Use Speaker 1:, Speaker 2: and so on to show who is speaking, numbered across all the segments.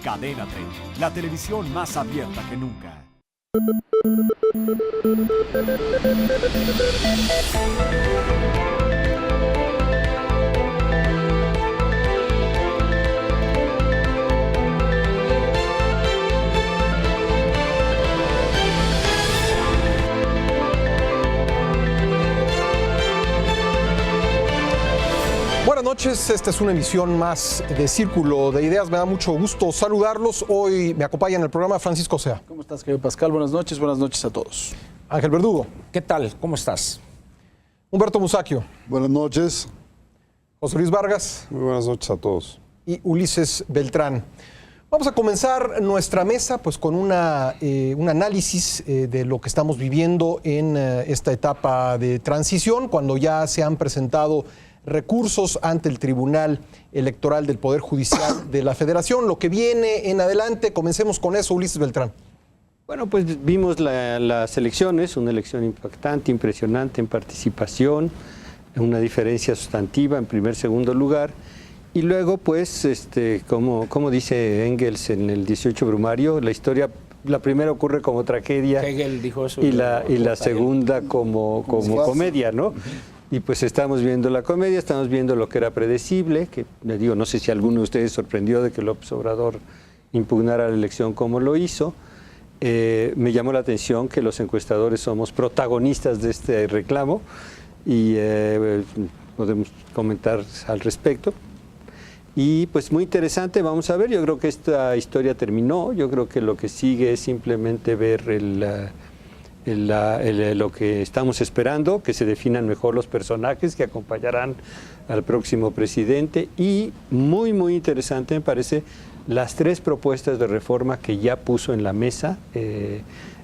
Speaker 1: Cadena 30, la televisión más abierta que nunca.
Speaker 2: Buenas noches, esta es una emisión más de Círculo de Ideas. Me da mucho gusto saludarlos. Hoy me acompaña en el programa Francisco Sea.
Speaker 3: ¿Cómo estás, querido Pascal? Buenas noches a todos.
Speaker 2: Ángel Verdugo.
Speaker 4: ¿Qué tal? ¿Cómo estás?
Speaker 2: Humberto Musacchio.
Speaker 5: Buenas noches.
Speaker 2: José Luis Vargas.
Speaker 6: Muy buenas noches a todos.
Speaker 2: Y Ulises Beltrán. Vamos a comenzar nuestra mesa pues, con un análisis de lo que estamos viviendo en esta etapa de transición, cuando ya se han presentado recursos ante el Tribunal Electoral del Poder Judicial de la Federación. Lo que viene en adelante, comencemos con eso, Ulises Beltrán.
Speaker 7: Bueno, pues vimos las elecciones, una elección impactante, impresionante en participación, una diferencia sustantiva en primer, segundo lugar. Y luego, pues, como dice Engels en el 18 Brumario, la historia, la primera ocurre como tragedia.
Speaker 4: Hegel dijo eso.
Speaker 7: Y la segunda como comedia, ¿no? Y pues estamos viendo la comedia, estamos viendo lo que era predecible, que le digo, no sé si alguno de ustedes sorprendió de que López Obrador impugnara la elección como lo hizo. Me llamó la atención que los encuestadores somos protagonistas de este reclamo y podemos comentar al respecto. Y pues muy interesante, vamos a ver, yo creo que esta historia terminó, yo creo que lo que sigue es simplemente ver lo que estamos esperando, que se definan mejor los personajes que acompañarán al próximo presidente y muy interesante me parece las 3 propuestas de reforma que ya puso en la mesa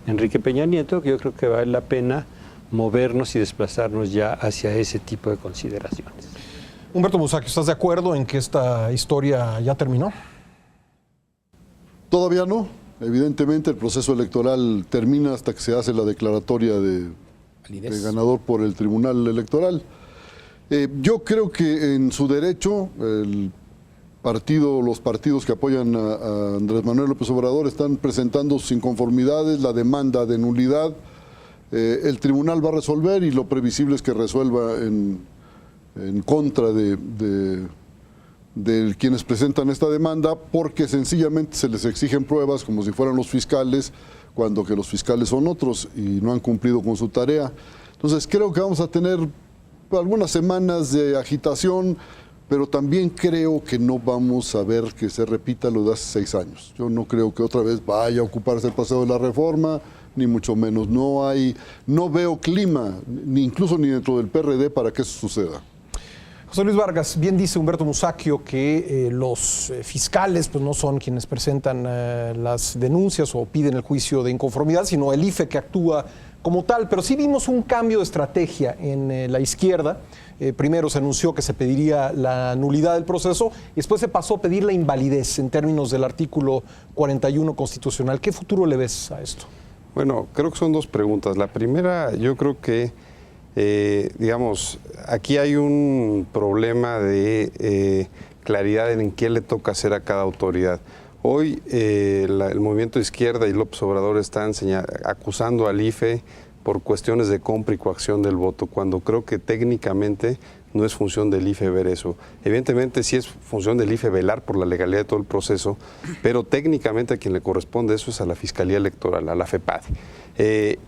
Speaker 7: Enrique Peña Nieto, que yo creo que vale la pena movernos y desplazarnos ya hacia ese tipo de consideraciones.
Speaker 2: Humberto Musacchio, ¿estás de acuerdo en que esta historia ya terminó?
Speaker 5: Todavía no. Evidentemente el proceso electoral termina hasta que se hace la declaratoria de ganador por el Tribunal Electoral. Yo creo que en su derecho los partidos que apoyan a Andrés Manuel López Obrador están presentando sus inconformidades, la demanda de nulidad. El tribunal va a resolver y lo previsible es que resuelva en contra de quienes presentan esta demanda, porque sencillamente se les exigen pruebas como si fueran los fiscales, cuando que los fiscales son otros y no han cumplido con su tarea. Entonces creo que vamos a tener algunas semanas de agitación, pero también creo que no vamos a ver que se repita lo de hace 6 años. Yo no creo que otra vez vaya a ocuparse el paseo de la reforma, ni mucho menos. No veo clima, incluso ni dentro del PRD, para que eso suceda.
Speaker 2: José Luis Vargas, bien dice Humberto Musacchio que los fiscales pues, no son quienes presentan las denuncias o piden el juicio de inconformidad, sino el IFE que actúa como tal. Pero sí vimos un cambio de estrategia en la izquierda. Primero se anunció que se pediría la nulidad del proceso y después se pasó a pedir la invalidez en términos del artículo 41 constitucional. ¿Qué futuro le ves a esto?
Speaker 6: Bueno, creo que son 2 preguntas. La primera, yo creo que aquí hay un problema de claridad en qué le toca hacer a cada autoridad. Hoy el movimiento de izquierda y López Obrador están acusando al IFE por cuestiones de compra y coacción del voto, cuando creo que técnicamente no es función del IFE ver eso. Evidentemente sí es función del IFE velar por la legalidad de todo el proceso, pero técnicamente a quien le corresponde eso es a la Fiscalía Electoral, a la FEPADE.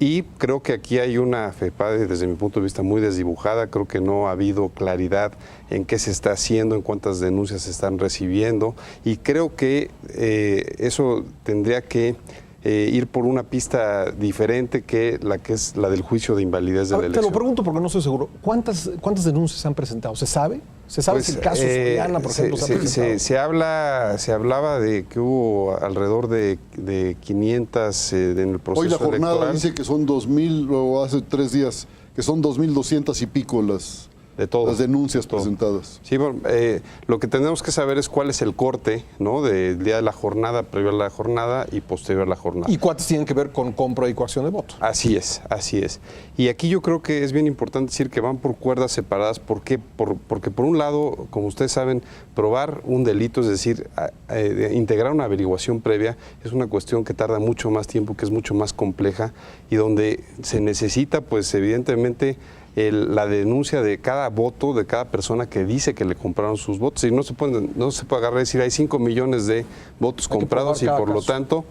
Speaker 6: Y creo que aquí hay una FEPADE, desde mi punto de vista, muy desdibujada. Creo que no ha habido claridad en qué se está haciendo, en cuántas denuncias se están recibiendo, y creo que eso tendría que ir por una pista diferente que es la del juicio de invalidez de la elección.
Speaker 2: Te lo pregunto porque no estoy seguro. ¿Cuántas denuncias se han presentado? ¿Se sabe? ¿Se sabe si el caso Soriana, por ejemplo, se ha presentado?
Speaker 6: Se hablaba de que hubo alrededor de 500 en el proceso electoral.
Speaker 5: Hoy la jornada dice que son 2.000, o hace 3 días, que son 2.200 y pico las
Speaker 6: De todo.
Speaker 5: Las denuncias
Speaker 6: Todo.
Speaker 5: presentadas.
Speaker 6: Sí, bueno, lo que tenemos que saber es cuál es el corte, ¿no? Del día de la jornada, previo a la jornada y posterior a la jornada.
Speaker 2: ¿Y cuántos tienen que ver con compra y coacción de voto?
Speaker 6: Así es, así es. Y aquí yo creo que es bien importante decir que van por cuerdas separadas. ¿Por qué? Porque por un lado, como ustedes saben, probar un delito, es decir, integrar una averiguación previa, es una cuestión que tarda mucho más tiempo, que es mucho más compleja y donde se necesita, pues evidentemente, la denuncia de cada voto, de cada persona que dice que le compraron sus votos. Y no se puede agarrar y decir, hay 5 millones de votos comprados y por lo tanto,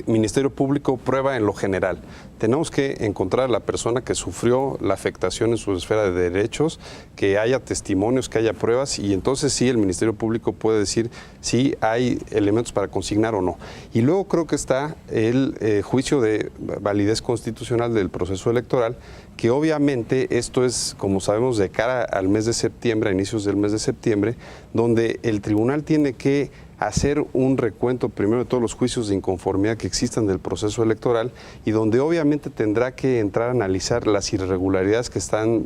Speaker 6: Ministerio Público prueba en lo general. Tenemos que encontrar a la persona que sufrió la afectación en su esfera de derechos, que haya testimonios, que haya pruebas y entonces sí el Ministerio Público puede decir si hay elementos para consignar o no. Y luego creo que está el juicio de validez constitucional del proceso electoral, que obviamente esto es, como sabemos, de cara al mes de septiembre, a inicios del mes de septiembre, donde el tribunal tiene que hacer un recuento primero de todos los juicios de inconformidad que existan del proceso electoral y donde obviamente tendrá que entrar a analizar las irregularidades que están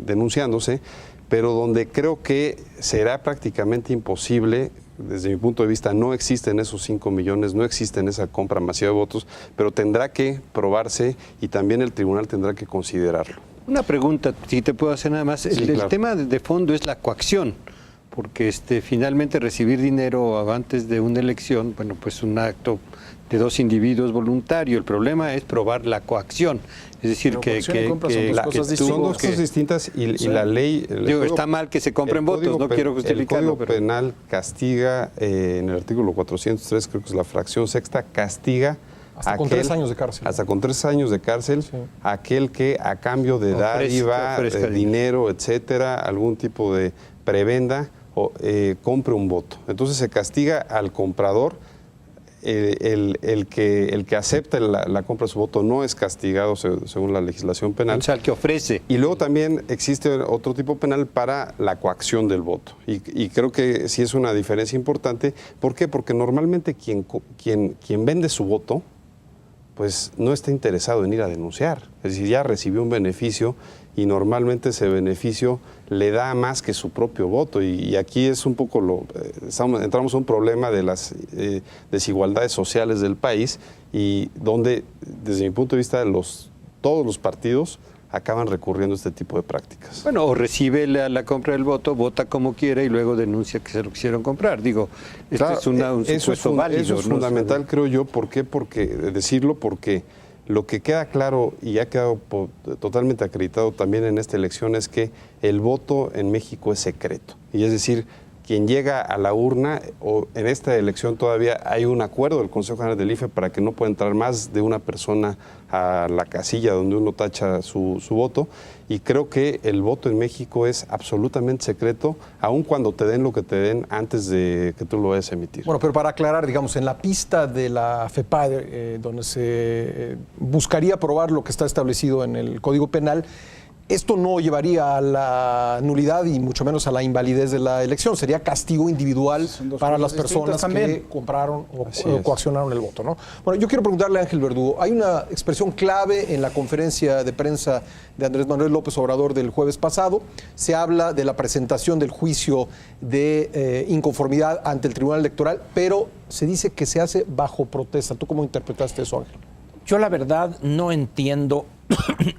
Speaker 6: denunciándose, pero donde creo que será prácticamente imposible. Desde mi punto de vista no existen esos 5 millones, no existen esa compra masiva de votos, pero tendrá que probarse y también el tribunal tendrá que considerarlo.
Speaker 7: Una pregunta, si te puedo hacer nada más.
Speaker 6: Sí,
Speaker 7: El
Speaker 6: claro.
Speaker 7: tema de fondo es la coacción, porque finalmente recibir dinero antes de una elección, bueno, pues un acto de 2 individuos voluntario. El problema es probar la coacción. Es decir,
Speaker 3: Pero
Speaker 7: que
Speaker 3: coacción y compra son dos cosas
Speaker 7: tú-
Speaker 3: distintas.
Speaker 6: Son dos cosas distintas y la ley...
Speaker 7: Digo, está mal que se compren votos, no quiero justificarlo.
Speaker 6: El Código Penal castiga, en el artículo 403, creo que es la fracción sexta, castiga
Speaker 2: Hasta con 3 años de cárcel.
Speaker 6: Hasta con 3 años de cárcel, aquel que a cambio de dádiva,
Speaker 7: ofrezca
Speaker 6: dinero, etcétera, algún tipo de prebenda, compre un voto. Entonces se castiga al comprador. El que acepta la compra de su voto no es castigado según la legislación penal.
Speaker 7: O sea, el que ofrece.
Speaker 6: Y luego también existe otro tipo penal para la coacción del voto. Y creo que sí es una diferencia importante. ¿Por qué? Porque normalmente quien vende su voto, pues no está interesado en ir a denunciar. Es decir, ya recibió un beneficio y normalmente ese beneficio le da más que su propio voto. Y aquí es un poco entramos a un problema de las desigualdades sociales del país y donde, desde mi punto de vista, todos los partidos acaban recurriendo a este tipo de prácticas.
Speaker 7: Bueno, o recibe la compra del voto, vota como quiera y luego denuncia que se lo quisieron comprar. Digo,
Speaker 6: Claro,
Speaker 7: es un supuesto válido.
Speaker 6: Eso es
Speaker 7: ¿no?
Speaker 6: fundamental, creo yo. ¿Por qué? Porque lo que queda claro y ha quedado totalmente acreditado también en esta elección es que el voto en México es secreto. Y es decir, quien llega a la urna, o en esta elección todavía hay un acuerdo del Consejo General del IFE para que no pueda entrar más de una persona a la casilla donde uno tacha su voto. Y creo que el voto en México es absolutamente secreto, aun cuando te den lo que te den antes de que tú lo vayas a emitir.
Speaker 2: Bueno, pero para aclarar, digamos, en la pista de la FEPADE, donde se buscaría probar lo que está establecido en el Código Penal, esto no llevaría a la nulidad y mucho menos a la invalidez de la elección. Sería castigo individual para las personas que compraron o coaccionaron el voto, ¿no? Bueno, yo quiero preguntarle a Ángel Verdugo. Hay una expresión clave en la conferencia de prensa de Andrés Manuel López Obrador del jueves pasado. Se habla de la presentación del juicio de inconformidad ante el Tribunal Electoral, pero se dice que se hace bajo protesta. ¿Tú cómo interpretaste eso, Ángel?
Speaker 4: Yo la verdad no entiendo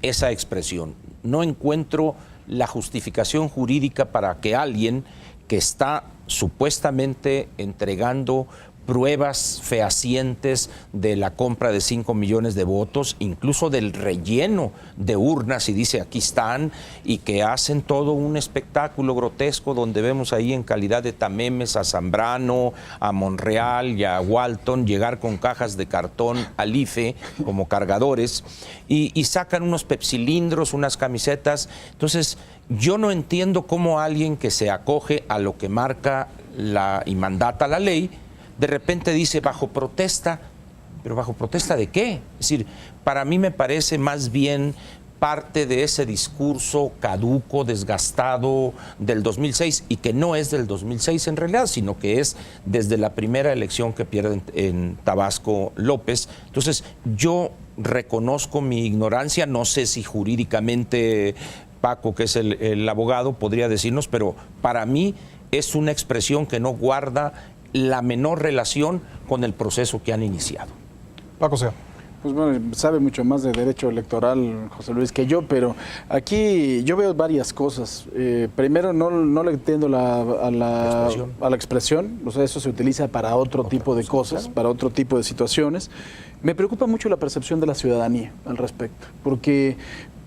Speaker 4: esa expresión. No encuentro la justificación jurídica para que alguien que está supuestamente entregando pruebas fehacientes de la compra de 5 millones de votos, incluso del relleno de urnas, y dice aquí están, y que hacen todo un espectáculo grotesco donde vemos ahí en calidad de tamemes a Zambrano, a Monreal y a Walton llegar con cajas de cartón al IFE como cargadores y sacan unos pepsilindros, unas camisetas. Entonces yo no entiendo cómo alguien que se acoge a lo que marca y mandata la ley de repente dice bajo protesta, pero ¿bajo protesta de qué? Es decir, para mí me parece más bien parte de ese discurso caduco, desgastado del 2006 y que no es del 2006 en realidad, sino que es desde la primera elección que pierde en Tabasco López. Entonces, yo reconozco mi ignorancia, no sé si jurídicamente Paco, que es el abogado, podría decirnos, pero para mí es una expresión que no guarda la menor relación con el proceso que han iniciado.
Speaker 2: Paco Sea.
Speaker 3: Pues bueno, sabe mucho más de derecho electoral José Luis que yo, pero aquí yo veo varias cosas. Primero, no le entiendo a la expresión, o sea, eso se utiliza para otro tipo de cosas, para otro tipo de situaciones. Me preocupa mucho la percepción de la ciudadanía al respecto, porque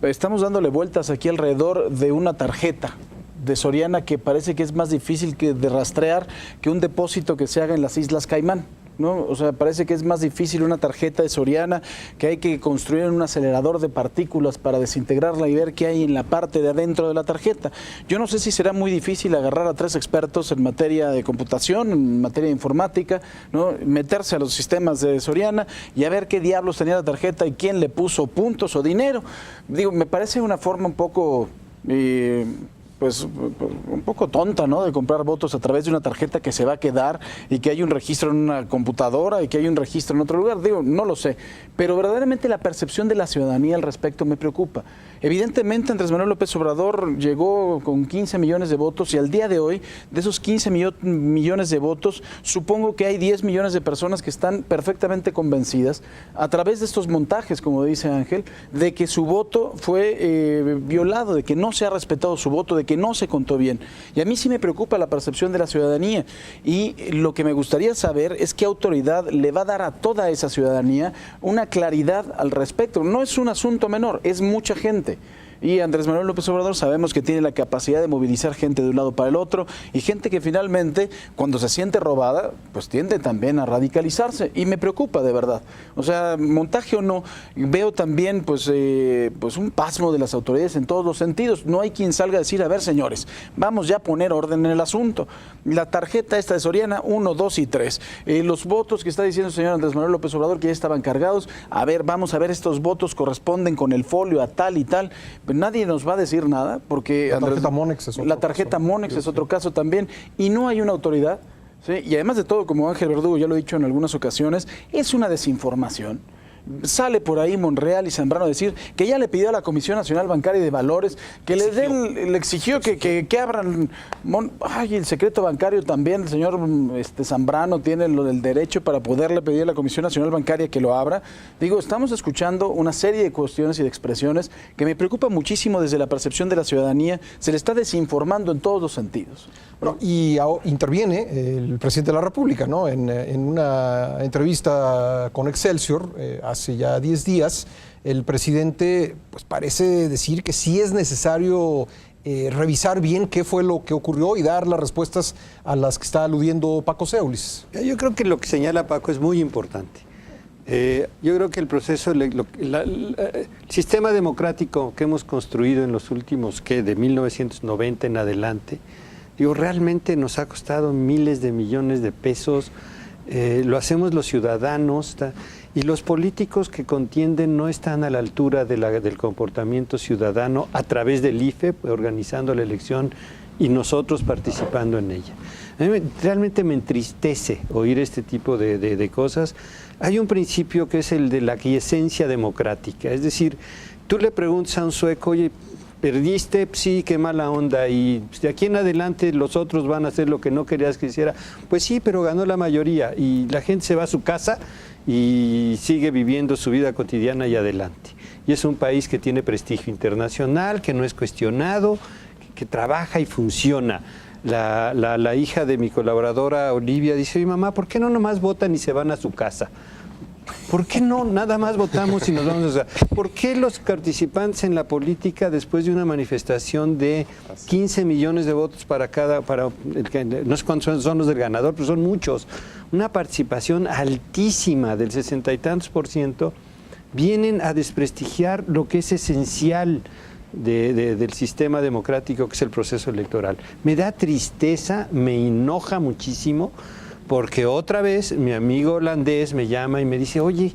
Speaker 3: estamos dándole vueltas aquí alrededor de una tarjeta de Soriana que parece que es más difícil de rastrear que un depósito que se haga en las Islas Caimán, ¿no? O sea, parece que es más difícil una tarjeta de Soriana que hay que construir en un acelerador de partículas para desintegrarla y ver qué hay en la parte de adentro de la tarjeta. Yo no sé si será muy difícil agarrar a 3 expertos en materia de computación, en materia de informática, ¿no? Meterse a los sistemas de Soriana y a ver qué diablos tenía la tarjeta y quién le puso puntos o dinero. Digo, me parece una forma un poco... pues un poco tonta, ¿no? De comprar votos a través de una tarjeta que se va a quedar y que hay un registro en una computadora y que hay un registro en otro lugar. Digo, no lo sé. Pero verdaderamente la percepción de la ciudadanía al respecto me preocupa. Evidentemente Andrés Manuel López Obrador llegó con 15 millones de votos y al día de hoy, de esos 15 millones de votos, supongo que hay 10 millones de personas que están perfectamente convencidas a través de estos montajes, como dice Ángel, de que su voto fue violado, de que no se ha respetado su voto, de que no se contó bien. Y a mí sí me preocupa la percepción de la ciudadanía y lo que me gustaría saber es qué autoridad le va a dar a toda esa ciudadanía una claridad al respecto. No es un asunto menor, es mucha gente. Y Andrés Manuel López Obrador sabemos que tiene la capacidad de movilizar gente de un lado para el otro y gente que finalmente, cuando se siente robada, pues tiende también a radicalizarse y me preocupa de verdad. O sea, montaje o no, veo también pues un pasmo de las autoridades en todos los sentidos. No hay quien salga a decir, a ver señores, vamos ya a poner orden en el asunto. La tarjeta esta de Soriana, 1, 2 y 3. Los votos que está diciendo el señor Andrés Manuel López Obrador que ya estaban cargados, a ver, vamos a ver, estos votos corresponden con el folio a tal y tal. Nadie nos va a decir nada porque
Speaker 2: la tarjeta Monex es otro
Speaker 3: la tarjeta
Speaker 2: caso.
Speaker 3: Monex es otro caso también y no hay una autoridad, ¿sí? Y además de todo, como Ángel Verdugo ya lo he dicho en algunas ocasiones, es una desinformación. Sale por ahí Monreal y Zambrano a decir que ya le pidió a la Comisión Nacional Bancaria de Valores que le exigió que abran. El secreto bancario también, el señor Zambrano tiene el derecho para poderle pedir a la Comisión Nacional Bancaria que lo abra. Digo, estamos escuchando una serie de cuestiones y de expresiones que me preocupa muchísimo desde la percepción de la ciudadanía. Se le está desinformando en todos los sentidos.
Speaker 2: Bueno, y interviene el presidente de la República, ¿no? En una entrevista con Excelsior hace ya 10 días, el presidente pues parece decir que sí es necesario revisar bien qué fue lo que ocurrió y dar las respuestas a las que está aludiendo Paco Sea, Ulises.
Speaker 7: Yo creo que lo que señala Paco es muy importante. Yo creo que el proceso, el sistema democrático que hemos construido en los últimos, de 1990 en adelante, realmente nos ha costado miles de millones de pesos, lo hacemos los ciudadanos y los políticos que contienden no están a la altura del comportamiento ciudadano a través del IFE, organizando la elección y nosotros participando en ella. A mí realmente me entristece oír este tipo de cosas. Hay un principio que es el de la quiesencia democrática, es decir, tú le preguntas a un sueco, oye, perdiste, sí, qué mala onda, y de aquí en adelante los otros van a hacer lo que no querías que hiciera. Pues sí, pero ganó la mayoría y la gente se va a su casa y sigue viviendo su vida cotidiana y adelante. Y es un país que tiene prestigio internacional, que no es cuestionado, que trabaja y funciona. La hija de mi colaboradora Olivia dice, mamá, ¿por qué no nomás votan y se van a su casa? ¿Por qué no nada más votamos y nos vamos a... ¿Por qué los participantes en la política, después de una manifestación de 15 millones de votos no sé cuántos son los del ganador, pero son muchos, una participación altísima del 60 y tantos %, vienen a desprestigiar lo que es esencial del sistema democrático, que es el proceso electoral? Me da tristeza, me enoja muchísimo, porque otra vez mi amigo holandés me llama y me dice, oye,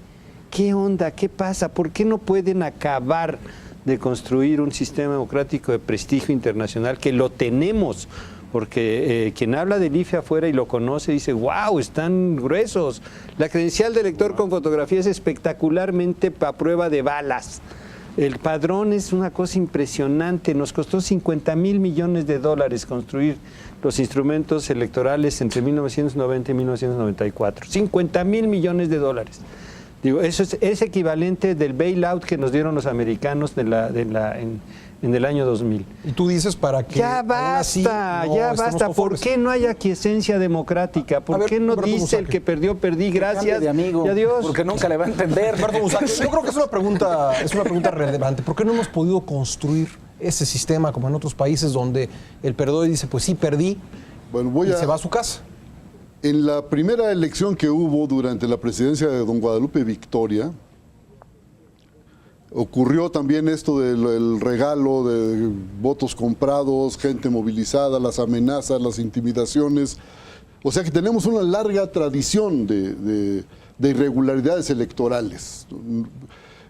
Speaker 7: ¿qué onda? ¿Qué pasa? ¿Por qué no pueden acabar de construir un sistema democrático de prestigio internacional? Que lo tenemos, porque quien habla del IFE afuera y lo conoce dice, wow, están gruesos. La credencial de elector con fotografía es espectacularmente a prueba de balas. El padrón es una cosa impresionante. Nos costó $50,000 millones construir los instrumentos electorales entre 1990 y 1994. $50,000 millones. Digo, eso es equivalente del bailout que nos dieron los americanos en el año 2000.
Speaker 2: Y tú dices para que
Speaker 7: Ya basta, ya basta. ¿Por qué no hay aquiescencia democrática? ¿Por qué no dice el que perdió, perdí, gracias
Speaker 3: de amigo,
Speaker 7: y adiós?
Speaker 3: porque nunca le va a entender.
Speaker 2: Humberto Musacchio, yo creo que es una pregunta relevante. ¿Por qué no hemos podido construir ese sistema como en otros países donde el perdedor dice, pues sí, perdí,
Speaker 5: Bueno,
Speaker 2: y se va a su casa?
Speaker 5: En la primera elección que hubo durante la presidencia de don Guadalupe Victoria, ocurrió también esto del regalo de votos comprados, gente movilizada, las amenazas, las intimidaciones. O sea que tenemos una larga tradición de irregularidades electorales.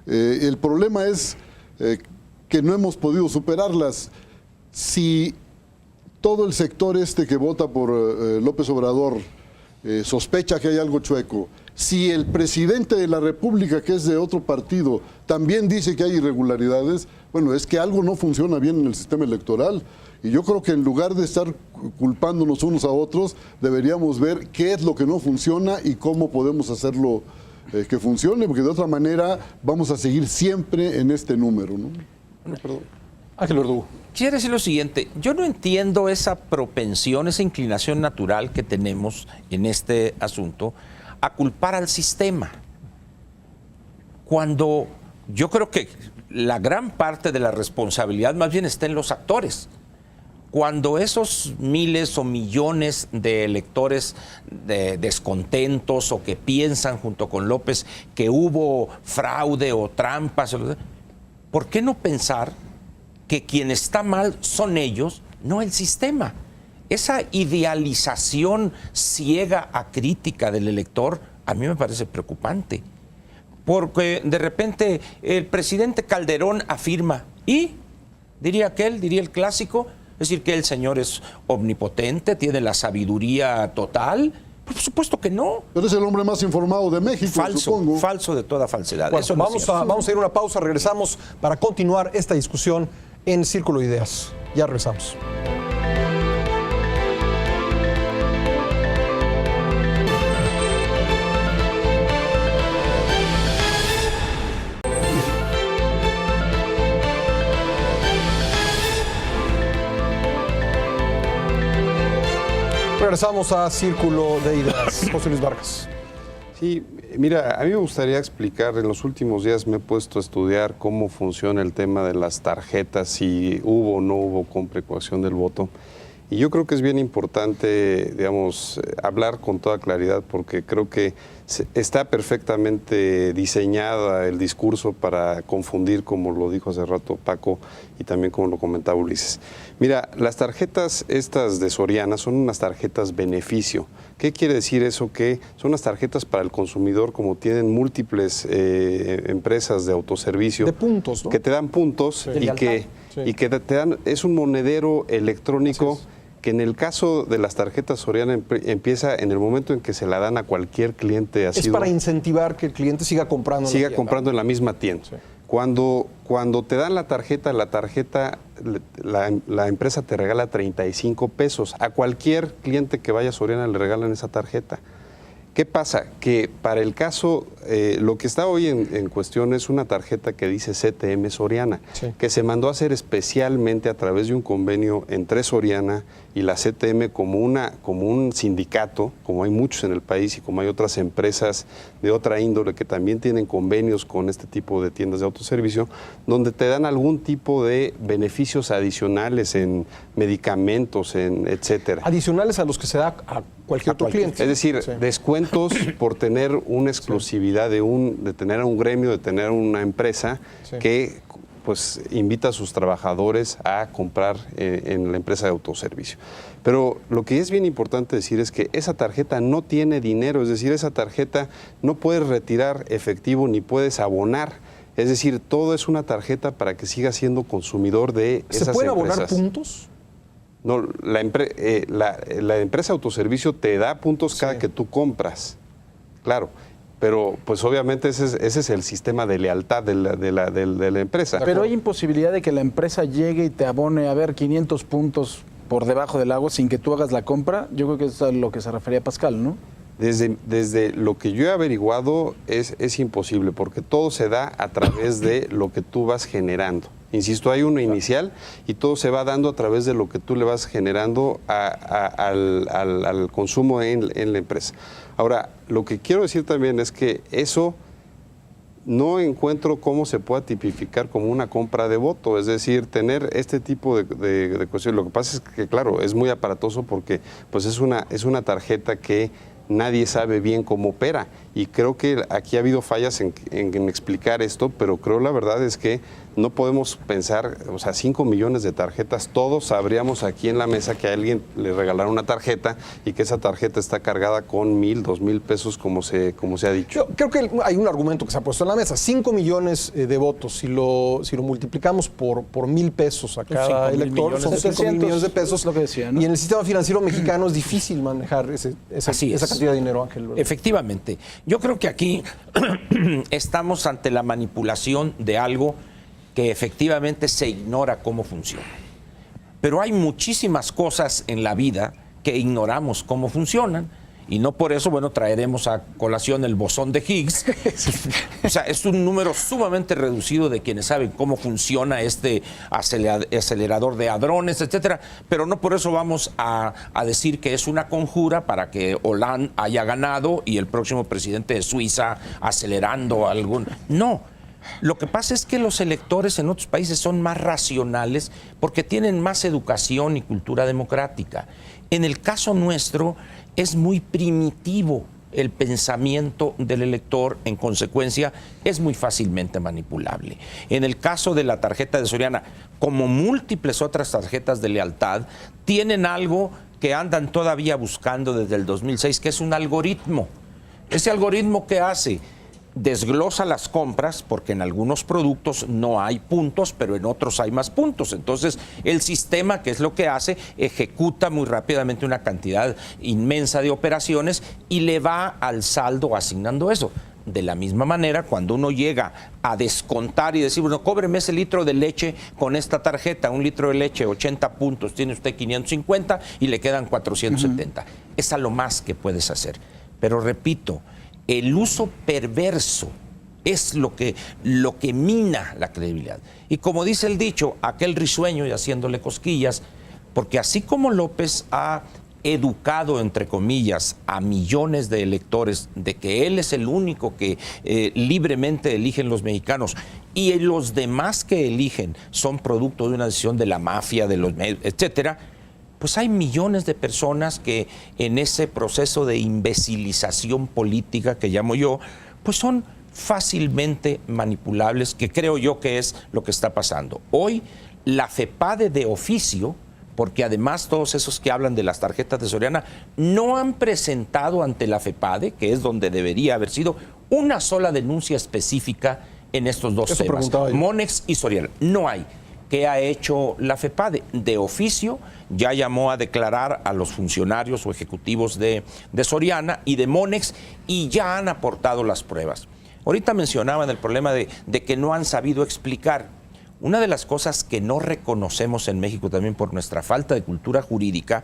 Speaker 5: El problema es que no hemos podido superarlas. Si todo el sector que vota por López Obrador sospecha que hay algo chueco, si el presidente de la República, que es de otro partido, también dice que hay irregularidades, bueno, es que algo no funciona bien en el sistema electoral. Y yo creo que en lugar de estar culpándonos unos a otros, deberíamos ver qué es lo que no funciona y cómo podemos hacerlo que funcione, porque de otra manera vamos a seguir siempre en este número, ¿no?
Speaker 2: Perdón. Ángel Verdugo.
Speaker 4: Quiero decir lo siguiente, yo no entiendo esa propensión, esa inclinación natural que tenemos en este asunto a culpar al sistema, cuando yo creo que la gran parte de la responsabilidad más bien está en los actores. Cuando esos miles o millones de electores descontentos o que piensan junto con López que hubo fraude o trampas, ¿por qué no pensar que quien está mal son ellos, no el sistema? Esa idealización ciega a crítica del elector a mí me parece preocupante, porque de repente el presidente Calderón afirma, y diría el clásico, es decir, que el señor es omnipotente, tiene la sabiduría total. Por supuesto que no.
Speaker 5: Pero es el hombre más informado de México, supongo.
Speaker 4: Falso de toda falsedad.
Speaker 2: Bueno,
Speaker 4: Eso no es cierto.
Speaker 2: vamos a ir a una pausa, regresamos para continuar esta discusión en Círculo de Ideas. Ya regresamos. Regresamos a Círculo de Ideas. José Luis Vargas.
Speaker 6: Sí, mira, a mí me gustaría explicar, en los últimos días me he puesto a estudiar cómo funciona el tema de las tarjetas, si hubo o no hubo compra y coacción del voto. Y yo creo que es bien importante, digamos, hablar con toda claridad, porque creo que está perfectamente diseñada el discurso para confundir, como lo dijo hace rato Paco y también como lo comentaba Ulises. Mira, las tarjetas estas de Soriana son unas tarjetas beneficio. ¿Qué quiere decir eso? Que son unas tarjetas para el consumidor, como tienen múltiples empresas de autoservicio.
Speaker 2: De puntos, ¿no?
Speaker 6: Que te dan puntos y que te dan, es un monedero electrónico que en el caso de las tarjetas Soriana empieza en el momento en que se la dan a cualquier cliente asiduo.
Speaker 2: Es para incentivar que el cliente siga comprando.
Speaker 6: En la misma tienda. Sí. Cuando te dan la tarjeta, la empresa te regala 35 pesos. A cualquier cliente que vaya a Soriana le regalan esa tarjeta. ¿Qué pasa? Que para el caso, lo que está hoy en cuestión es una tarjeta que dice CTM Soriana, que se mandó a hacer especialmente a través de un convenio entre Soriana y la CTM como un sindicato, como hay muchos en el país y como hay otras empresas de otra índole que también tienen convenios con este tipo de tiendas de autoservicio, donde te dan algún tipo de beneficios adicionales en medicamentos, etcétera.
Speaker 2: Adicionales a los que se da a cualquier otro cliente.
Speaker 6: Es decir, descuentos por tener una exclusividad de tener a un gremio, de tener una empresa que pues invita a sus trabajadores a comprar en la empresa de autoservicio. Pero lo que es bien importante decir es que esa tarjeta no tiene dinero, es decir, esa tarjeta no puedes retirar efectivo ni puedes abonar. Es decir, todo es una tarjeta para que sigas siendo consumidor de esas empresas.
Speaker 2: ¿Se pueden abonar puntos?
Speaker 6: No, la empresa de autoservicio te da puntos cada que tú compras, claro. Pero pues obviamente ese es el sistema de lealtad de la empresa.
Speaker 3: Pero hay imposibilidad de que la empresa llegue y te abone, 500 puntos por debajo del agua sin que tú hagas la compra. Yo creo que es a lo que se refería Pascal, ¿no?
Speaker 6: Desde lo que yo he averiguado es imposible, porque todo se da a través de lo que tú vas generando. Insisto, hay uno inicial y todo se va dando a través de lo que tú le vas generando al consumo en la empresa. Ahora, lo que quiero decir también es que eso no encuentro cómo se pueda tipificar como una compra de voto, es decir, tener este tipo de cuestiones. Lo que pasa es que, claro, es muy aparatoso porque pues es una tarjeta que nadie sabe bien cómo opera, y creo que aquí ha habido fallas en explicar esto, pero creo la verdad es que no podemos pensar, 5 millones de tarjetas, todos sabríamos aquí en la mesa que a alguien le regalaron una tarjeta y que esa tarjeta está cargada con 1,000, 2,000 pesos, como se ha dicho.
Speaker 2: Yo creo que hay un argumento que se ha puesto en la mesa: 5 millones de votos, si lo multiplicamos por 1,000 pesos a cada elector, son 5 millones de pesos,
Speaker 3: lo que decía, ¿no?
Speaker 2: Y en el sistema financiero mexicano es difícil manejar esa cantidad de dinero, Ángel.
Speaker 4: Efectivamente. Yo creo que aquí estamos ante la manipulación de algo que efectivamente se ignora cómo funciona. Pero hay muchísimas cosas en la vida que ignoramos cómo funcionan, y no por eso, traeremos a colación el bosón de Higgs. O sea, es un número sumamente reducido de quienes saben cómo funciona este acelerador de hadrones, etcétera, pero no por eso vamos a decir que es una conjura para que Hollande haya ganado y el próximo presidente de Suiza acelerando algún... No. Lo que pasa es que los electores en otros países son más racionales porque tienen más educación y cultura democrática. En el caso nuestro es muy primitivo el pensamiento del elector, en consecuencia es muy fácilmente manipulable. En el caso de la tarjeta de Soriana, como múltiples otras tarjetas de lealtad, tienen algo que andan todavía buscando desde el 2006, que es un algoritmo. Ese algoritmo, ¿qué hace? Desglosa las compras, porque en algunos productos no hay puntos, pero en otros hay más puntos. Entonces, el sistema, ¿qué es lo que hace? Ejecuta muy rápidamente una cantidad inmensa de operaciones y le va al saldo asignando eso. De la misma manera, cuando uno llega a descontar y decir, cóbreme ese litro de leche con esta tarjeta, un litro de leche, 80 puntos, tiene usted 550 y le quedan 470. Es a lo más que puedes hacer. Pero repito, el uso perverso es lo que mina la credibilidad. Y como dice el dicho, aquel risueño, y haciéndole cosquillas, porque así como López ha educado, entre comillas, a millones de electores de que él es el único que libremente eligen los mexicanos, y los demás que eligen son producto de una decisión de la mafia, de los medios, etcétera, pues hay millones de personas que en ese proceso de imbecilización política que llamo yo, pues son fácilmente manipulables, que creo yo que es lo que está pasando. Hoy la FEPADE de oficio, porque además todos esos que hablan de las tarjetas de Soriana no han presentado ante la FEPADE, que es donde debería haber sido, una sola denuncia específica en estos dos temas, Monex y Soriana. No hay. ¿Qué ha hecho la FEPADE? De oficio ya llamó a declarar a los funcionarios o ejecutivos de Soriana y de Monex, y ya han aportado las pruebas. Ahorita mencionaban el problema de que no han sabido explicar. Una de las cosas que no reconocemos en México también por nuestra falta de cultura jurídica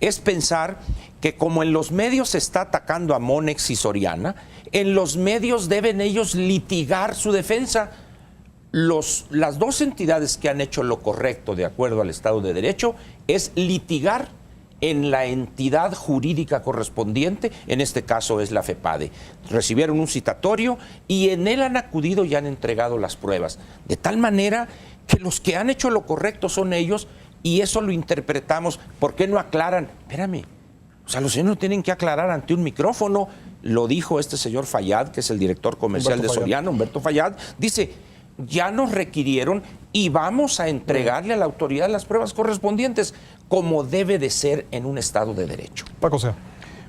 Speaker 4: es pensar que como en los medios se está atacando a Monex y Soriana, en los medios deben ellos litigar su defensa. Las dos entidades que han hecho lo correcto de acuerdo al Estado de Derecho es litigar en la entidad jurídica correspondiente, en este caso es la FEPADE. Recibieron un citatorio y en él han acudido y han entregado las pruebas. De tal manera que los que han hecho lo correcto son ellos, y eso lo interpretamos. ¿Por qué no aclaran? Espérame, los señores no tienen que aclarar ante un micrófono. Lo dijo este señor Fayad, que es el director comercial de Soriana, Humberto Fayad, dice: ya nos requirieron y vamos a entregarle a la autoridad las pruebas correspondientes, como debe de ser en un Estado de Derecho.
Speaker 2: Paco Sea.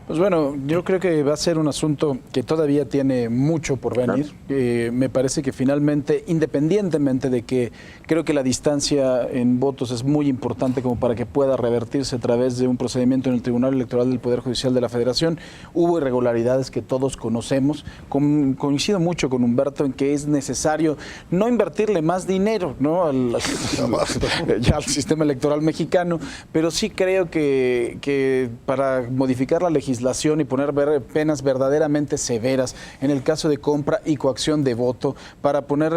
Speaker 3: Pues bueno, yo creo que va a ser un asunto que todavía tiene mucho por venir. Me parece que finalmente, independientemente de que creo que la distancia en votos es muy importante como para que pueda revertirse a través de un procedimiento en el Tribunal Electoral del Poder Judicial de la Federación, hubo irregularidades que todos conocemos. Coincido mucho con Humberto en que es necesario no invertirle más dinero, ¿no? al sistema electoral mexicano, pero sí creo que para modificar la legislación y poner penas verdaderamente severas en el caso de compra y coacción de voto, para poner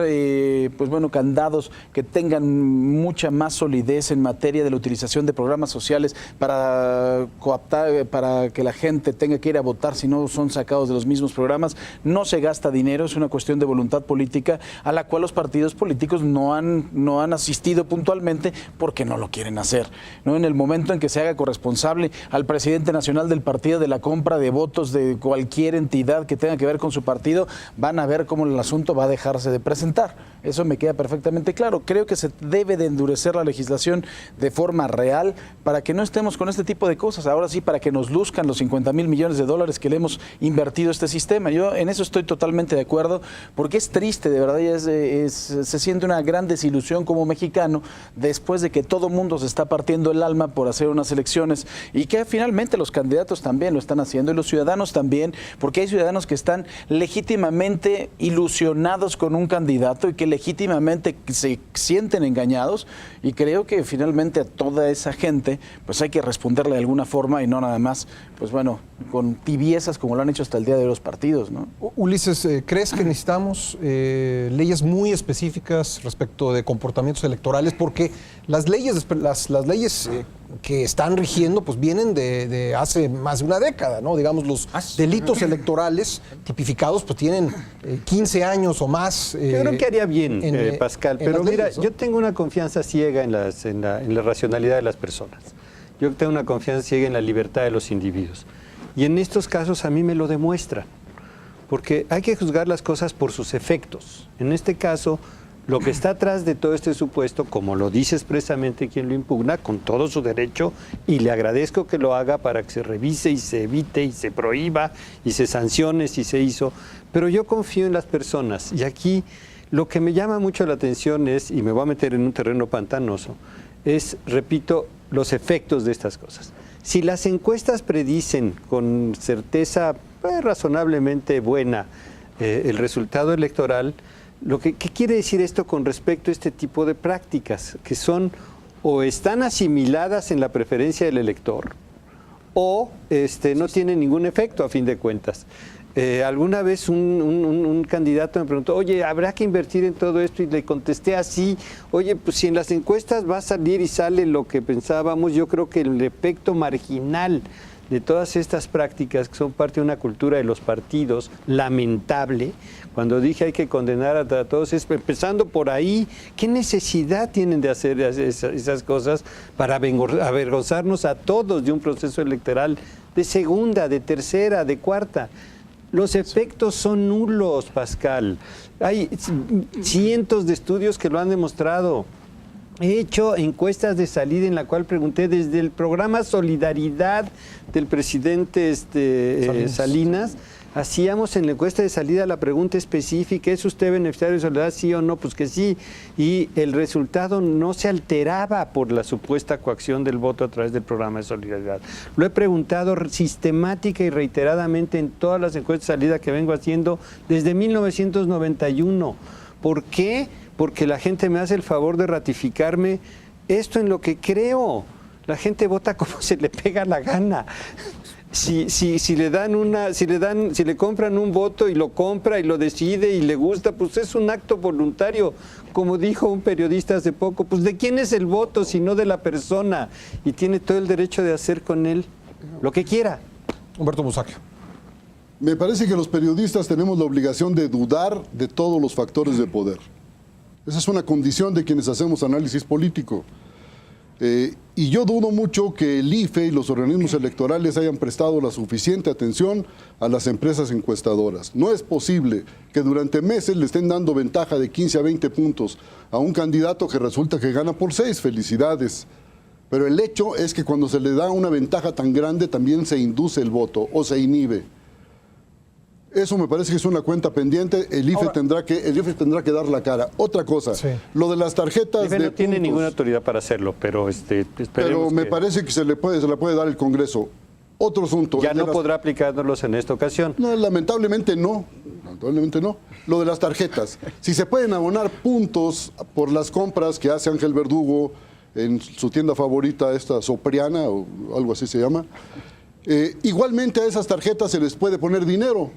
Speaker 3: pues bueno, candados que tengan mucha más solidez en materia de la utilización de programas sociales para cooptar, para que la gente tenga que ir a votar si no son sacados de los mismos programas. No se gasta dinero, es una cuestión de voluntad política a la cual los partidos políticos no han asistido puntualmente porque no lo quieren hacer, ¿no? En el momento en que se haga corresponsable al presidente nacional del partido de la compra de votos de cualquier entidad que tenga que ver con su partido, van a ver cómo el asunto va a dejarse de presentar. Eso me queda perfectamente claro. Creo que se debe de endurecer la legislación de forma real para que no estemos con este tipo de cosas. Ahora sí, para que nos luzcan los 50,000 millones de dólares que le hemos invertido a este sistema. Yo en eso estoy totalmente de acuerdo, porque es triste, de verdad, se siente una gran desilusión como mexicano después de que todo mundo se está partiendo el alma por hacer unas elecciones y que finalmente los candidatos también lo están haciendo y los ciudadanos también, porque hay ciudadanos que están legítimamente ilusionados con un candidato y que legítimamente se sienten engañados, y creo que finalmente a toda esa gente pues hay que responderle de alguna forma y no nada más, pues bueno, con tibiezas como lo han hecho hasta el día de los partidos, ¿no?
Speaker 2: Ulises, ¿crees que necesitamos leyes muy específicas respecto de comportamientos electorales? Porque las leyes que están rigiendo pues vienen de hace más de una década, ¿no? Digamos, los delitos electorales tipificados pues tienen 15 años o más.
Speaker 7: Yo creo que haría bien, Pascal, pero mira,
Speaker 2: leyes, ¿no?
Speaker 7: Yo tengo una confianza ciega en la racionalidad de las personas. Yo tengo una confianza ciega en la libertad de los individuos. Y en estos casos a mí me lo demuestra, porque hay que juzgar las cosas por sus efectos. En este caso, lo que está atrás de todo este supuesto, como lo dice expresamente quien lo impugna, con todo su derecho, y le agradezco que lo haga para que se revise y se evite y se prohíba y se sancione si se hizo, pero yo confío en las personas. Y aquí lo que me llama mucho la atención es, y me voy a meter en un terreno pantanoso, es, repito, los efectos de estas cosas. Si las encuestas predicen con certeza razonablemente buena el resultado electoral, ¿qué quiere decir esto con respecto a este tipo de prácticas? Que son o están asimiladas en la preferencia del elector o no tienen ningún efecto a fin de cuentas. Alguna vez un candidato me preguntó, oye, ¿habrá que invertir en todo esto? Y le contesté así, oye, pues si en las encuestas va a salir y sale lo que pensábamos, yo creo que el efecto marginal de todas estas prácticas que son parte de una cultura de los partidos lamentable, cuando dije hay que condenar a todos, empezando por ahí, ¿qué necesidad tienen de hacer esas cosas para avergonzarnos a todos de un proceso electoral de segunda, de tercera, de cuarta? Los efectos son nulos, Pascal. Hay cientos de estudios que lo han demostrado. He hecho encuestas de salida en la cual pregunté desde el programa Solidaridad del presidente Salinas. Hacíamos en la encuesta de salida la pregunta específica, ¿es usted beneficiario de Solidaridad, sí o no? Pues que sí. Y el resultado no se alteraba por la supuesta coacción del voto a través del programa de Solidaridad. Lo he preguntado sistemática y reiteradamente en todas las encuestas de salida que vengo haciendo desde 1991. ¿Por qué? Porque la gente me hace el favor de ratificarme esto en lo que creo. La gente vota como se le pega la gana. Si le compran un voto y lo compra y lo decide y le gusta, pues es un acto voluntario. Como dijo un periodista hace poco, pues ¿de quién es el voto si no de la persona? Y tiene todo el derecho de hacer con él lo que quiera.
Speaker 2: Humberto Musacchio.
Speaker 5: Me parece que los periodistas tenemos la obligación de dudar de todos los factores de poder. Esa es una condición de quienes hacemos análisis político. Y yo dudo mucho que el IFE y los organismos electorales hayan prestado la suficiente atención a las empresas encuestadoras. No es posible que durante meses le estén dando ventaja de 15 a 20 puntos a un candidato que resulta que gana por 6. Felicidades. Pero el hecho es que cuando se le da una ventaja tan grande también se induce el voto o se inhibe. Eso me parece que es una cuenta pendiente. El IFE tendrá que dar la cara. Otra cosa, lo de las tarjetas
Speaker 7: el IFE no tiene ninguna autoridad para hacerlo, pero
Speaker 5: pero me parece que se la puede dar el Congreso. Otro asunto.
Speaker 7: Ya no podrá aplicárnoslos en esta ocasión.
Speaker 5: No, lamentablemente no. Lamentablemente no. Lo de las tarjetas. Si se pueden abonar puntos por las compras que hace Ángel Verdugo en su tienda favorita, esta Sopriana o algo así se llama, igualmente a esas tarjetas se les puede poner dinero.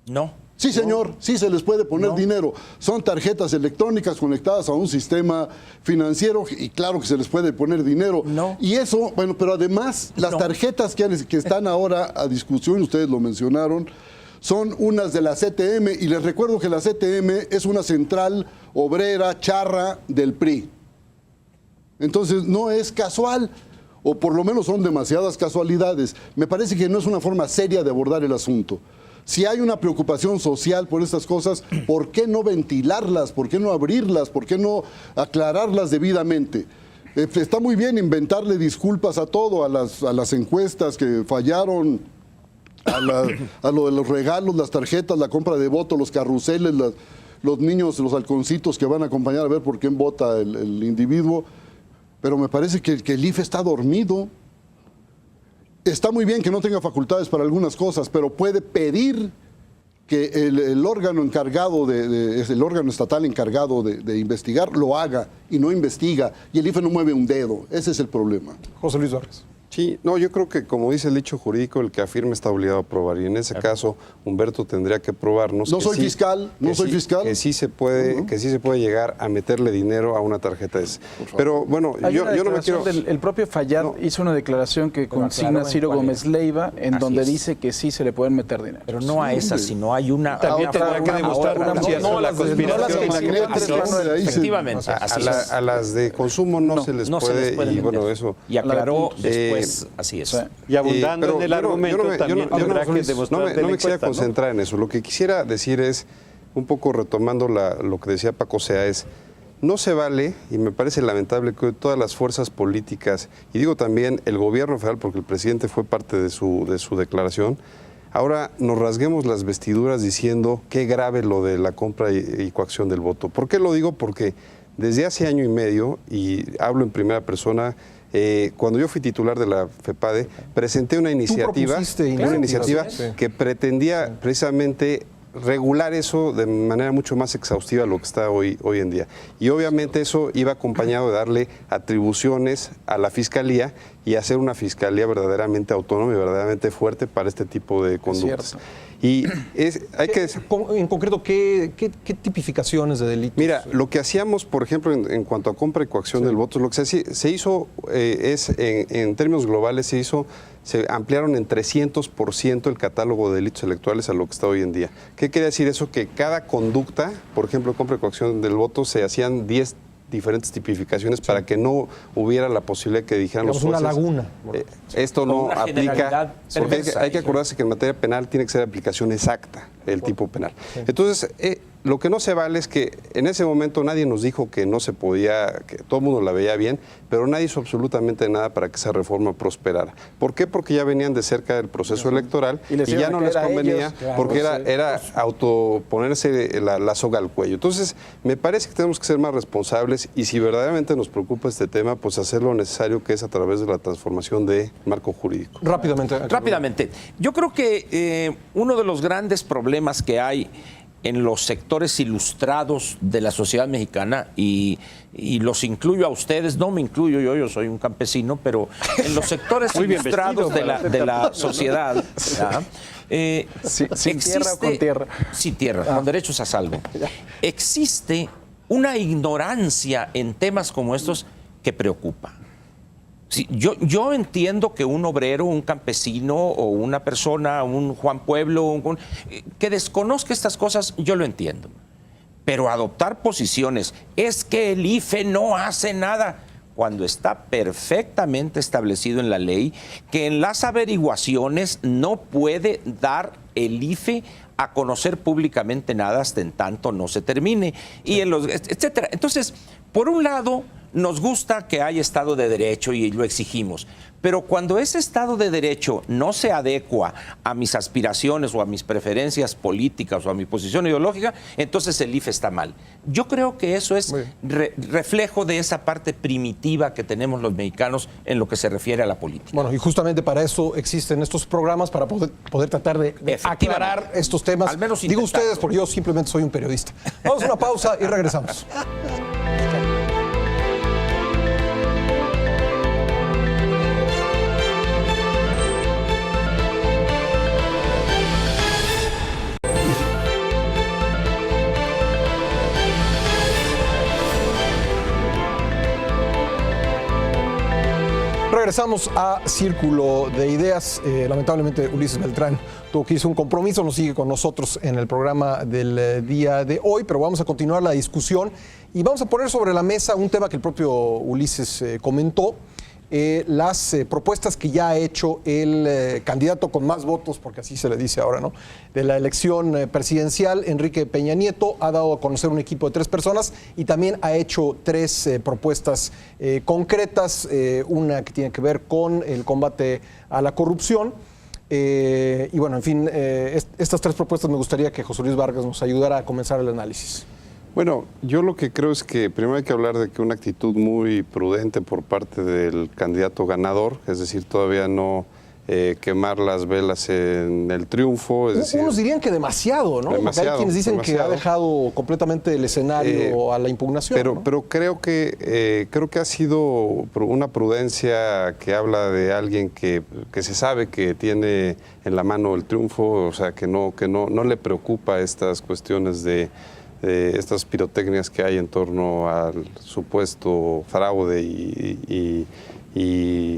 Speaker 4: No.
Speaker 5: Sí, señor, sí se les puede poner dinero. Son tarjetas electrónicas conectadas a un sistema financiero y claro que se les puede poner dinero.
Speaker 4: No.
Speaker 5: Y eso, bueno, pero además las tarjetas que están ahora a discusión, ustedes lo mencionaron, son unas de la CTM y les recuerdo que la CTM es una central obrera charra del PRI. Entonces no es casual, o por lo menos son demasiadas casualidades. Me parece que no es una forma seria de abordar el asunto. Si hay una preocupación social por estas cosas, ¿por qué no ventilarlas? ¿Por qué no abrirlas? ¿Por qué no aclararlas debidamente? Está muy bien inventarle disculpas a todo, a las encuestas que fallaron, a lo de los regalos, las tarjetas, la compra de votos, los carruseles, los niños, los halconcitos que van a acompañar a ver por quién vota el individuo. Pero me parece que el IFE está dormido. Está muy bien que no tenga facultades para algunas cosas, pero puede pedir que el órgano encargado es el órgano estatal encargado de investigar, lo haga y no investiga. Y el IFE no mueve un dedo. Ese es el problema.
Speaker 2: José Luis Vargas.
Speaker 6: Sí, no, yo creo que como dice el dicho jurídico, el que afirma está obligado a probar. Y en ese caso, Humberto tendría que probarnos.
Speaker 5: No soy fiscal, no soy fiscal.
Speaker 6: Que sí se puede, que sí se puede llegar a meterle dinero a una tarjeta esa. Pero bueno, yo no me quiero.
Speaker 3: El propio Fayad hizo una declaración que consigna Ciro Gómez Leiva, en donde dice que sí se le pueden meter dinero.
Speaker 4: Pero no a esa, sino hay una.
Speaker 7: También tendrá que demostrar la conspiración.
Speaker 4: Efectivamente.
Speaker 6: A las de consumo no se les puede. Y bueno, eso.
Speaker 4: Y aclaró después. Así es.
Speaker 7: Y abundando en el argumento también tendrá que demostrar
Speaker 6: no me quisiera concentrar en eso. Lo que quisiera decir es, un poco retomando lo que decía Paco Sea, es, no se vale, y me parece lamentable que todas las fuerzas políticas, y digo también el gobierno federal, porque el presidente fue parte de su declaración, ahora nos rasguemos las vestiduras diciendo qué grave lo de la compra y coacción del voto. ¿Por qué lo digo? Porque desde hace año y medio, y hablo en primera persona, cuando yo fui titular de la FEPADE, presenté una iniciativa que pretendía precisamente regular eso de manera mucho más exhaustiva de lo que está hoy en día. Y obviamente eso iba acompañado de darle atribuciones a la Fiscalía y hacer una Fiscalía verdaderamente autónoma y verdaderamente fuerte para este tipo de conductas. Y hay que...
Speaker 2: En concreto, ¿qué tipificaciones de delitos?
Speaker 6: Mira, lo que hacíamos, por ejemplo, en cuanto a compra y coacción del voto, lo que se hizo en términos globales, se ampliaron en 300% el catálogo de delitos electorales a lo que está hoy en día. ¿Qué quiere decir eso? Que cada conducta, por ejemplo, compra y coacción del voto, se hacían 10 diferentes tipificaciones para que no hubiera la posibilidad que dijeran los jueces.
Speaker 2: Una laguna.
Speaker 6: Esto no aplica, porque hay que acordarse que en materia penal tiene que ser aplicación exacta el tipo penal. Entonces, lo que no se vale es que en ese momento nadie nos dijo que no se podía, que todo el mundo la veía bien, pero nadie hizo absolutamente nada para que esa reforma prosperara. ¿Por qué? Porque ya venían de cerca del proceso electoral y ya no les convenía, porque era autoponerse la soga al cuello. Entonces, me parece que tenemos que ser más responsables y si verdaderamente nos preocupa este tema, pues hacer lo necesario, que es a través de la transformación de marco jurídico.
Speaker 4: Rápidamente. Yo creo que uno de los grandes problemas que hay en los sectores ilustrados de la sociedad mexicana, y los incluyo a ustedes, no me incluyo yo soy un campesino, pero en los sectores ilustrados de la sociedad,
Speaker 3: sin tierra o con tierra.
Speaker 4: Sin tierra, con derechos a salvo. Existe una ignorancia en temas como estos que preocupa. Sí, yo entiendo que un obrero, un campesino o una persona, un Juan Pueblo, que desconozca estas cosas, yo lo entiendo. Pero adoptar posiciones, es que el IFE no hace nada. cuando está perfectamente establecido en la ley que en las averiguaciones no puede dar el IFE a conocer públicamente nada hasta en tanto no se termine, y en los, etcétera. Entonces, por un lado, nos gusta que haya Estado de Derecho y lo exigimos, pero cuando ese Estado de Derecho no se adecua a mis aspiraciones o a mis preferencias políticas o a mi posición ideológica, entonces el IFE está mal. Yo creo que eso es reflejo de esa parte primitiva que tenemos los mexicanos en lo que se refiere a la política.
Speaker 2: Bueno, y justamente para eso existen estos programas, para poder tratar de aclarar estos temas.
Speaker 4: Al menos
Speaker 2: digo
Speaker 4: intentarlo.
Speaker 2: ustedes, porque yo simplemente soy un periodista. Vamos a una pausa y regresamos. Regresamos a Círculo de Ideas. Lamentablemente Ulises Beltrán tuvo que irse a un compromiso, no sigue con nosotros en el programa del día de hoy, pero vamos a continuar la discusión y vamos a poner sobre la mesa un tema que el propio Ulises comentó. Las propuestas que ya ha hecho el candidato con más votos, porque así se le dice ahora, ¿no?, de la elección presidencial, Enrique Peña Nieto, ha dado a conocer un equipo de 3 personas y también ha hecho 3 propuestas concretas, una que tiene que ver con el combate a la corrupción. Y bueno, en fin, estas 3 propuestas me gustaría que José Luis Vargas nos ayudara a comenzar el análisis.
Speaker 6: Bueno, yo lo que creo es que primero hay que hablar de que una actitud muy prudente por parte del candidato ganador, es decir, todavía no quemar las velas en el triunfo. Es decir,
Speaker 2: unos dirían que demasiado, ¿no? Porque hay quienes dicen que ha dejado completamente el escenario a la impugnación.
Speaker 6: Pero,
Speaker 2: ¿no?
Speaker 6: pero creo que ha sido una prudencia que habla de alguien que se sabe que tiene en la mano el triunfo, o sea, que no le preocupa estas cuestiones de estas pirotecnias que hay en torno al supuesto fraude y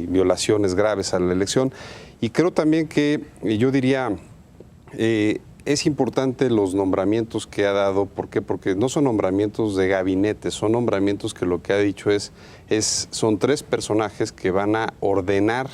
Speaker 6: violaciones graves a la elección. Y creo también que, yo diría, es importante los nombramientos que ha dado. ¿Por qué? Porque no son nombramientos de gabinete, son nombramientos que lo que ha dicho son 3 personajes que van a ordenar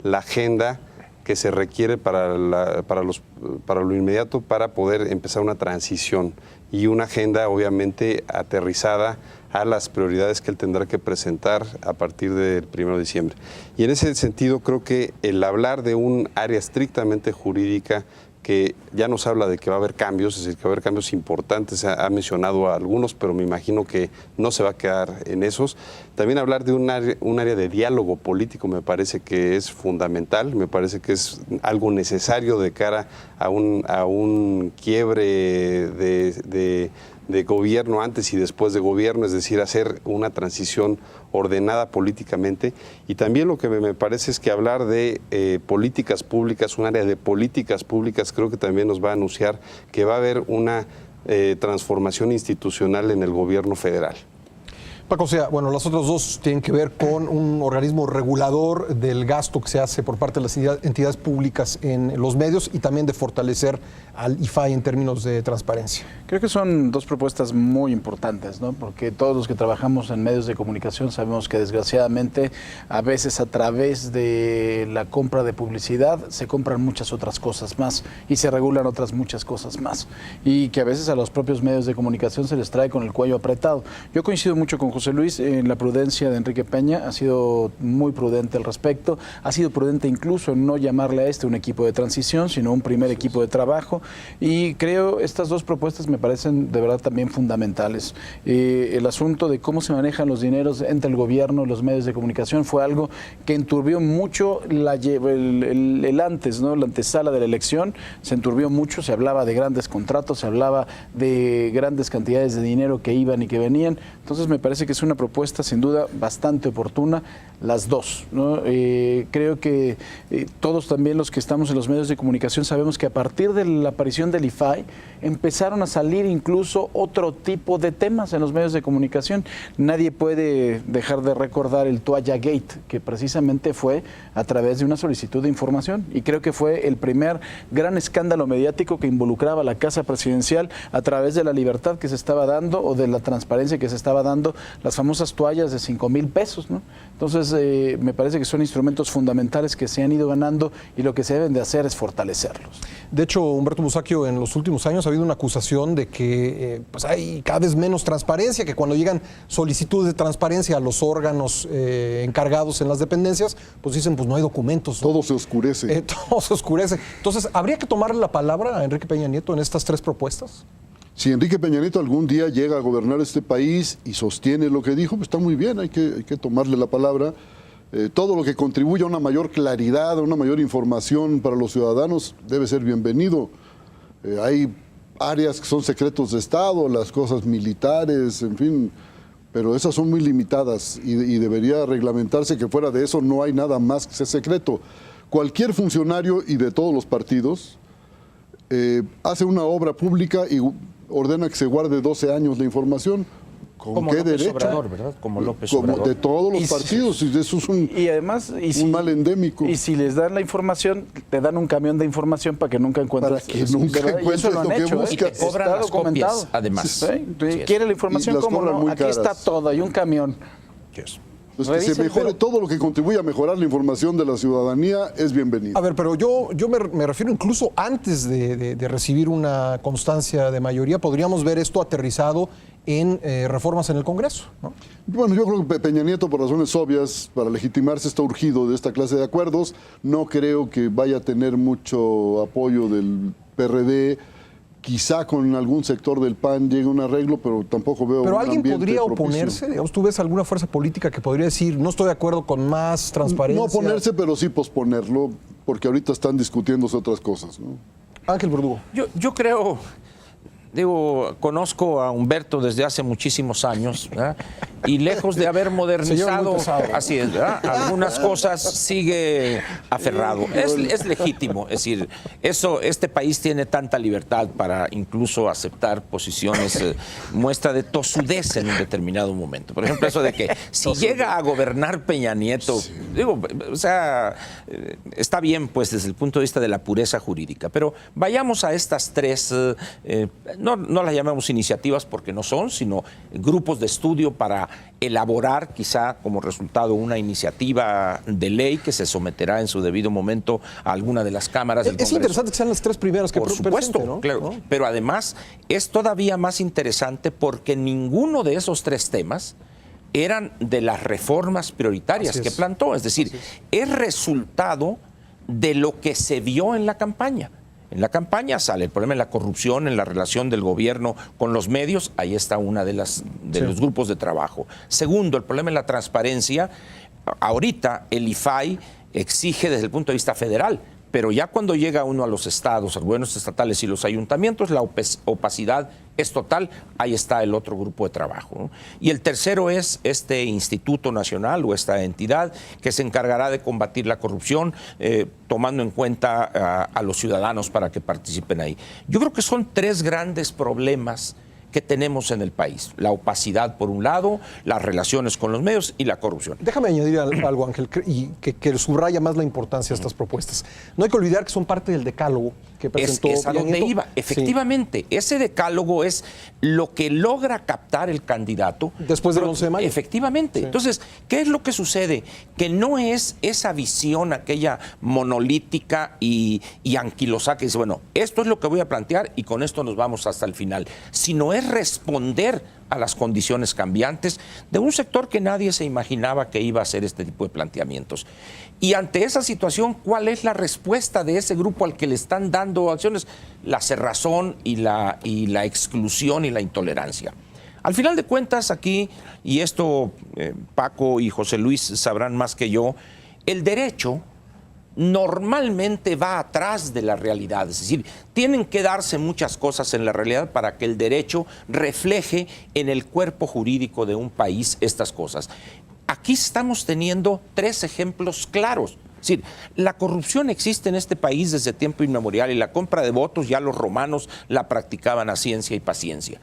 Speaker 6: la agenda que se requiere para lo inmediato para poder empezar una transición y una agenda obviamente aterrizada a las prioridades que él tendrá que presentar a partir del 1 de diciembre. Y en ese sentido creo que el hablar de un área estrictamente jurídica que ya nos habla de que va a haber cambios, es decir, que va a haber cambios importantes, ha mencionado a algunos, pero me imagino que no se va a quedar en esos. También hablar de un área de diálogo político me parece que es fundamental, me parece que es algo necesario de cara a un quiebre de gobierno antes y después de gobierno, es decir, hacer una transición ordenada políticamente. Y también lo que me parece es que hablar de políticas públicas, un área de políticas públicas, creo que también nos va a anunciar que va a haber una transformación institucional en el gobierno federal.
Speaker 2: Paco, o sea, bueno, las otras 2 tienen que ver con un organismo regulador del gasto que se hace por parte de las entidades públicas en los medios y también de fortalecer al IFAI en términos de transparencia.
Speaker 3: Creo que son 2 propuestas muy importantes, ¿no? Porque todos los que trabajamos en medios de comunicación sabemos que desgraciadamente a veces a través de la compra de publicidad se compran muchas otras cosas más y se regulan otras muchas cosas más y que a veces a los propios medios de comunicación se les trae con el cuello apretado. Yo coincido mucho con José Luis en la prudencia de Enrique Peña, ha sido muy prudente al respecto, ha sido prudente incluso en no llamarle a un equipo de transición, sino un primer equipo de trabajo, y creo estas 2 propuestas me parecen de verdad también fundamentales. El asunto de cómo se manejan los dineros entre el gobierno y los medios de comunicación fue algo que enturbió mucho el antes, ¿no? La antesala de la elección se enturbió mucho, se hablaba de grandes contratos, se hablaba de grandes cantidades de dinero que iban y que venían. Entonces me parece que es una propuesta sin duda bastante oportuna, las 2, ¿no? Creo que todos también los que estamos en los medios de comunicación sabemos que a partir de la aparición del IFAI empezaron a salir incluso otro tipo de temas en los medios de comunicación. Nadie puede dejar de recordar el Toalla Gate, que precisamente fue a través de una solicitud de información, y creo que fue el primer gran escándalo mediático que involucraba a la Casa Presidencial a través de la libertad que se estaba dando o de la transparencia que se estaba dando las famosas toallas de 5,000 pesos, ¿no? Entonces, me parece que son instrumentos fundamentales que se han ido ganando y lo que se deben de hacer es fortalecerlos.
Speaker 2: De hecho, Humberto Musacchio, en los últimos años ha habido una acusación de que pues hay cada vez menos transparencia, que cuando llegan solicitudes de transparencia a los órganos encargados en las dependencias, pues dicen, pues no hay documentos, ¿no?
Speaker 5: Todo se oscurece.
Speaker 2: Todo se oscurece. Entonces, ¿habría que tomarle la palabra a Enrique Peña Nieto en estas 3 propuestas?
Speaker 5: Si Enrique Peña Nieto algún día llega a gobernar este país y sostiene lo que dijo, pues está muy bien, hay que tomarle la palabra. Todo lo que contribuya a una mayor claridad, a una mayor información para los ciudadanos debe ser bienvenido. Hay áreas que son secretos de Estado, las cosas militares, en fin, pero esas son muy limitadas y debería reglamentarse que fuera de eso no hay nada más que sea secreto. Cualquier funcionario y de todos los partidos hace una obra pública y ordena que se guarde 12 años la información. ¿Con
Speaker 4: como
Speaker 5: qué
Speaker 4: López
Speaker 5: derecho?
Speaker 4: Obrador, ¿verdad? Como López
Speaker 5: Como
Speaker 4: Obrador.
Speaker 5: de todos los partidos, y eso es un mal endémico.
Speaker 3: Y si les dan la información, te dan un camión de información para que nunca encuentres.
Speaker 5: Para que nunca encuentres lo que buscas.
Speaker 4: Y te cobran las copias, además.
Speaker 3: ¿Sí? ¿Quiere la información?
Speaker 5: Y las
Speaker 3: ¿Cómo
Speaker 5: cobran
Speaker 3: no?
Speaker 5: muy
Speaker 3: Aquí está
Speaker 5: caras.
Speaker 3: todo, hay un camión.
Speaker 5: Pues que se
Speaker 3: Revisen,
Speaker 5: mejore
Speaker 3: pero-
Speaker 5: todo lo que contribuya a mejorar la información de la ciudadanía es bienvenido.
Speaker 2: A ver, pero yo me refiero incluso antes de recibir una constancia de mayoría, podríamos ver esto aterrizado en reformas en el Congreso, ¿no?
Speaker 5: Bueno, yo creo que Peña Nieto, por razones obvias, para legitimarse, está urgido de esta clase de acuerdos. No creo que vaya a tener mucho apoyo del PRD. Quizá con algún sector del PAN llegue un arreglo, pero tampoco veo
Speaker 2: Pero
Speaker 5: un
Speaker 2: alguien
Speaker 5: ambiente
Speaker 2: podría
Speaker 5: propicio.
Speaker 2: oponerse, digamos, ¿tú ves alguna fuerza política que podría decir, no estoy de acuerdo con más transparencia?
Speaker 5: No oponerse, pero sí posponerlo, porque ahorita están discutiéndose otras cosas, ¿no?
Speaker 2: Ángel Verdugo.
Speaker 4: Yo creo, conozco a Humberto desde hace muchísimos años, ¿verdad? Y lejos de haber modernizado, así es, ¿verdad? Algunas cosas sigue aferrado. Es legítimo, es decir, este país tiene tanta libertad para incluso aceptar posiciones, muestra de tosudez en un determinado momento. Por ejemplo, eso de que si llega a gobernar Peña Nieto, está bien, pues, desde el punto de vista de la pureza jurídica, pero vayamos a estas 3, no las llamamos iniciativas porque no son, sino grupos de estudio para elaborar quizá como resultado una iniciativa de ley que se someterá en su debido momento a alguna de las cámaras del Congreso.
Speaker 2: Es interesante que sean las 3 primeras que
Speaker 4: Por supuesto,
Speaker 2: presente, ¿no?
Speaker 4: claro.
Speaker 2: ¿No?
Speaker 4: Pero además es todavía más interesante porque ninguno de esos 3 temas eran de las reformas prioritarias
Speaker 2: Así
Speaker 4: que
Speaker 2: es.
Speaker 4: plantó. Es decir, es resultado de lo que se vio en la campaña. En la campaña sale el problema de la corrupción en la relación del gobierno con los medios, ahí está una de los grupos de trabajo. Segundo, el problema de la transparencia. Ahorita el IFAI exige desde el punto de vista federal, pero ya cuando llega uno a los estados, a los gobiernos estatales y los ayuntamientos, la opacidad es total, ahí está el otro grupo de trabajo, ¿no? Y el tercero es este Instituto Nacional o esta entidad que se encargará de combatir la corrupción, tomando en cuenta a los ciudadanos para que participen ahí. Yo creo que son 3 grandes problemas que tenemos en el país. La opacidad por un lado, las relaciones con los medios y la corrupción.
Speaker 2: Déjame añadir algo, Ángel, y que subraya más la importancia de estas propuestas. No hay que olvidar que son parte del decálogo que presentó
Speaker 4: Es a
Speaker 2: Peña
Speaker 4: donde
Speaker 2: Nieto.
Speaker 4: iba. Efectivamente, ese decálogo es lo que logra captar el candidato.
Speaker 2: Después del 11 de mayo.
Speaker 4: Efectivamente.
Speaker 2: Sí.
Speaker 4: Entonces, ¿qué es lo que sucede? Que no es esa visión, aquella monolítica y anquilosada que dice, bueno, esto es lo que voy a plantear y con esto nos vamos hasta el final, sino es responder a las condiciones cambiantes de un sector que nadie se imaginaba que iba a hacer este tipo de planteamientos. Y ante esa situación, ¿cuál es la respuesta de ese grupo al que le están dando acciones? La cerrazón y la exclusión y la intolerancia. Al final de cuentas, aquí, y esto Paco y José Luis sabrán más que yo, el derecho normalmente va atrás de la realidad, es decir, tienen que darse muchas cosas en la realidad para que el derecho refleje en el cuerpo jurídico de un país estas cosas. Aquí estamos teniendo 3 ejemplos claros. Es decir, la corrupción existe en este país desde tiempo inmemorial y la compra de votos ya los romanos la practicaban a ciencia y paciencia.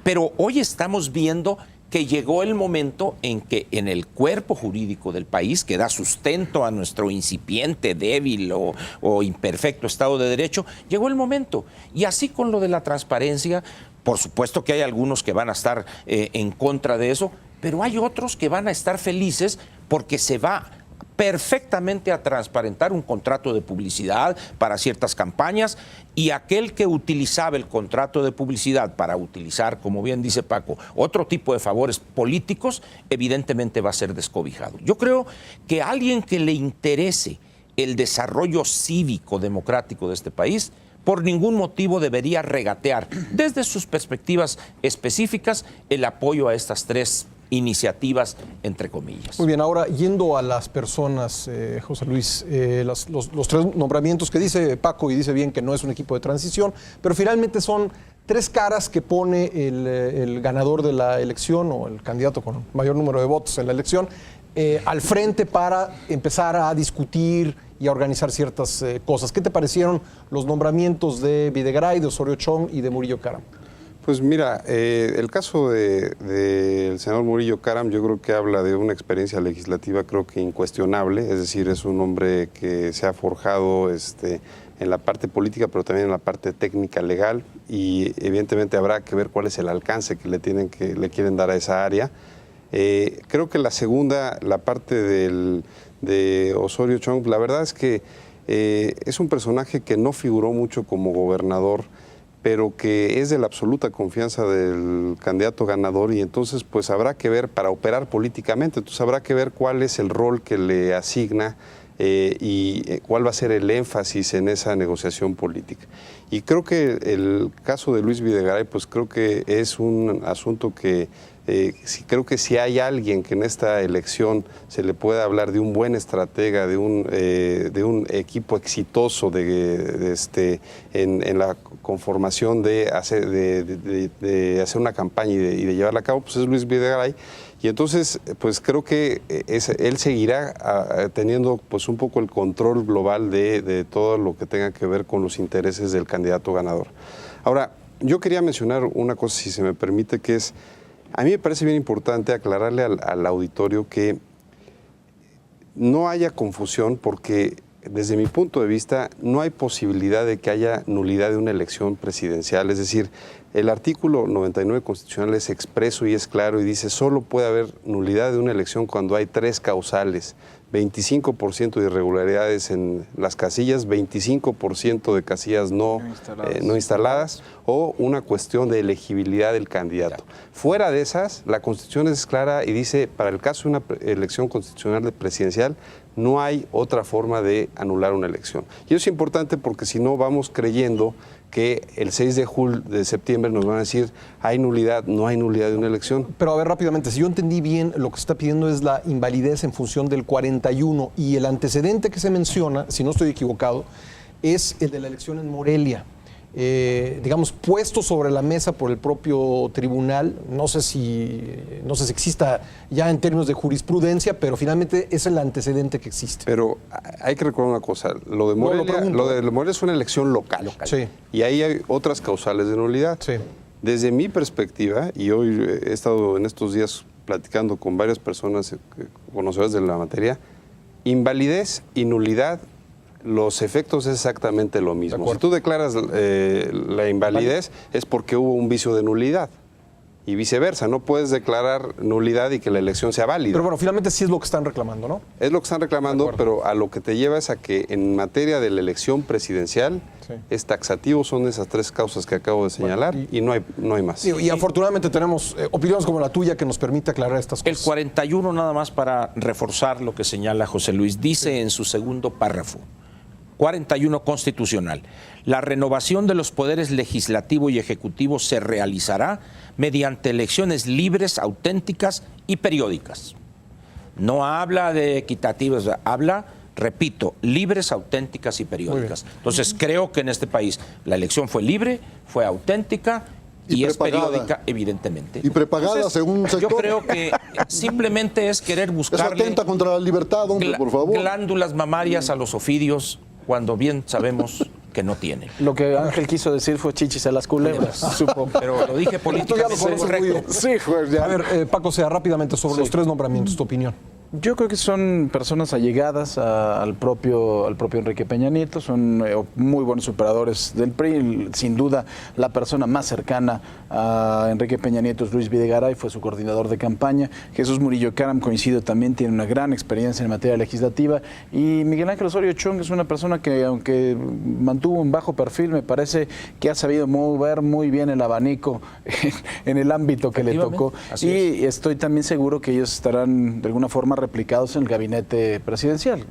Speaker 4: Pero hoy estamos viendo que llegó el momento en que en el cuerpo jurídico del país, que da sustento a nuestro incipiente, débil o imperfecto Estado de Derecho, llegó el momento. Y así con lo de la transparencia, por supuesto que hay algunos que van a estar en contra de eso, pero hay otros que van a estar felices porque se va perfectamente a transparentar un contrato de publicidad para ciertas campañas, y aquel que utilizaba el contrato de publicidad para utilizar, como bien dice Paco, otro tipo de favores políticos, evidentemente va a ser descobijado. Yo creo que a alguien que le interese el desarrollo cívico democrático de este país, por ningún motivo debería regatear desde sus perspectivas específicas el apoyo a estas tres iniciativas, entre comillas.
Speaker 2: Muy bien, ahora yendo a las personas, José Luis, los tres nombramientos que dice Paco, y dice bien que no es un equipo de transición, pero finalmente son tres caras que pone el ganador de la elección o el candidato con mayor número de votos en la elección al frente para empezar a discutir y a organizar ciertas cosas. ¿Qué te parecieron los nombramientos de Videgaray, de Osorio Chong y de Murillo Caram?
Speaker 6: Pues mira, el caso del senador Murillo Caram yo creo que habla de una experiencia legislativa creo que incuestionable, es decir, es un hombre que se ha forjado en la parte política, pero también en la parte técnica legal, y evidentemente habrá que ver cuál es el alcance que le quieren dar a esa área. Creo que la segunda, la parte de Osorio Chong, la verdad es que es un personaje que no figuró mucho como gobernador, pero que es de la absoluta confianza del candidato ganador, y entonces pues habrá que ver para operar políticamente, entonces habrá que ver cuál es el rol que le asigna y cuál va a ser el énfasis en esa negociación política. Y creo que el caso de Luis Videgaray, pues creo que es un asunto que creo que si hay alguien que en esta elección se le pueda hablar de un buen estratega, de un equipo exitoso en la conformación de hacer una campaña y de llevarla a cabo, pues es Luis Videgaray. Y entonces, pues creo que él seguirá teniendo pues un poco el control global de todo lo que tenga que ver con los intereses del candidato ganador. Ahora, yo quería mencionar una cosa, si se me permite, que es, a mí me parece bien importante aclararle al auditorio que no haya confusión, porque desde mi punto de vista no hay posibilidad de que haya nulidad de una elección presidencial. Es decir, el artículo 99 constitucional es expreso y es claro y dice solo puede haber nulidad de una elección cuando hay tres causales: 25% de irregularidades en las casillas, 25% de casillas no instaladas o una cuestión de elegibilidad del candidato. Fuera de esas, la Constitución es clara y dice, para el caso de una elección constitucional presidencial, no hay otra forma de anular una elección. Y eso es importante porque si no vamos creyendo que el 6 de septiembre nos van a decir hay nulidad, no hay nulidad de una elección.
Speaker 2: Pero a ver, rápidamente, si yo entendí bien, lo que se está pidiendo es la invalidez en función del 41, y el antecedente que se menciona, si no estoy equivocado, es el de la elección en Morelia. Digamos, puesto sobre la mesa por el propio tribunal, no sé si exista ya en términos de jurisprudencia, pero finalmente es el antecedente que existe.
Speaker 6: Pero hay que recordar una cosa, lo de Morelia es una elección local.
Speaker 2: Sí.
Speaker 6: Y ahí hay otras causales de nulidad.
Speaker 2: Sí.
Speaker 6: Desde mi perspectiva, y hoy he estado en estos días platicando con varias personas conocedoras de la materia, invalidez y nulidad, los efectos es exactamente lo mismo. Si tú declaras la invalidez es porque hubo un vicio de nulidad. Y viceversa, no puedes declarar nulidad y que la elección sea válida.
Speaker 2: Pero bueno, finalmente sí es lo que están reclamando, ¿no?
Speaker 6: Es lo que están reclamando, pero a lo que te lleva es a que en materia de la elección presidencial es taxativo, son esas tres causas que acabo de señalar, y no hay más.
Speaker 2: Y afortunadamente tenemos opiniones como la tuya que nos permite aclarar estas cosas.
Speaker 4: El 41, nada más para reforzar lo que señala José Luis, dice en su segundo párrafo, 41 constitucional. La renovación de los poderes legislativo y ejecutivo se realizará mediante elecciones libres, auténticas y periódicas. No habla de equitativas, habla, repito, libres, auténticas y periódicas. Entonces, creo que en este país la elección fue libre, fue auténtica y es periódica, evidentemente.
Speaker 5: Y prepagada. Entonces, según un sector.
Speaker 4: Yo creo que simplemente es querer buscarle...
Speaker 5: Eso atenta contra la libertad, hombre, por favor.
Speaker 4: Glándulas mamarias a los ofidios, cuando bien sabemos que no tienen.
Speaker 3: Lo que Ángel quiso decir fue chichis a las culebras, supongo.
Speaker 4: Pero lo dije políticamente correcto.
Speaker 3: Sí, pues ya.
Speaker 2: A ver, Paco Sea, rápidamente sobre los tres nombramientos, tu opinión.
Speaker 3: Yo creo que son personas allegadas al propio Enrique Peña Nieto, son muy buenos operadores del PRI. Sin duda, la persona más cercana a Enrique Peña Nieto es Luis Videgaray, fue su coordinador de campaña. Jesús Murillo Caram, coincido, también tiene una gran experiencia en materia legislativa. Y Miguel Ángel Osorio Chong es una persona que, aunque mantuvo un bajo perfil, me parece que ha sabido mover muy bien el abanico en el ámbito que le tocó. Y estoy también seguro que ellos estarán de alguna forma replicados en el gabinete presidencial.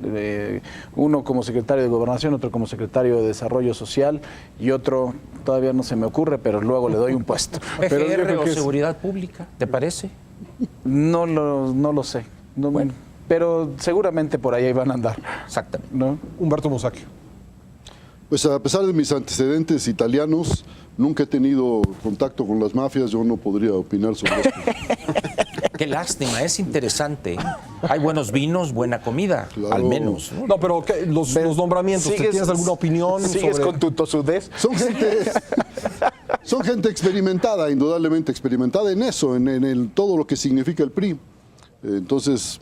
Speaker 3: Uno como secretario de Gobernación, otro como secretario de Desarrollo Social y otro, todavía no se me ocurre, pero luego le doy un puesto.
Speaker 4: ¿PGR o Seguridad Pública, te parece?
Speaker 3: No lo sé. No, bueno. Pero seguramente por ahí van a andar.
Speaker 4: Exactamente.
Speaker 3: ¿No?
Speaker 2: Humberto Musacchio.
Speaker 5: Pues a pesar de mis antecedentes italianos, nunca he tenido contacto con las mafias, yo no podría opinar sobre esto.
Speaker 4: Qué lástima, es interesante. Hay buenos vinos, buena comida,
Speaker 5: Claro.
Speaker 4: al menos.
Speaker 2: No, pero los nombramientos, ¿tienes alguna opinión?
Speaker 3: ¿Sigues
Speaker 2: sobre...
Speaker 3: con tu tosudez?
Speaker 5: Son gente experimentada, indudablemente experimentada en eso, en todo lo que significa el PRI. Entonces,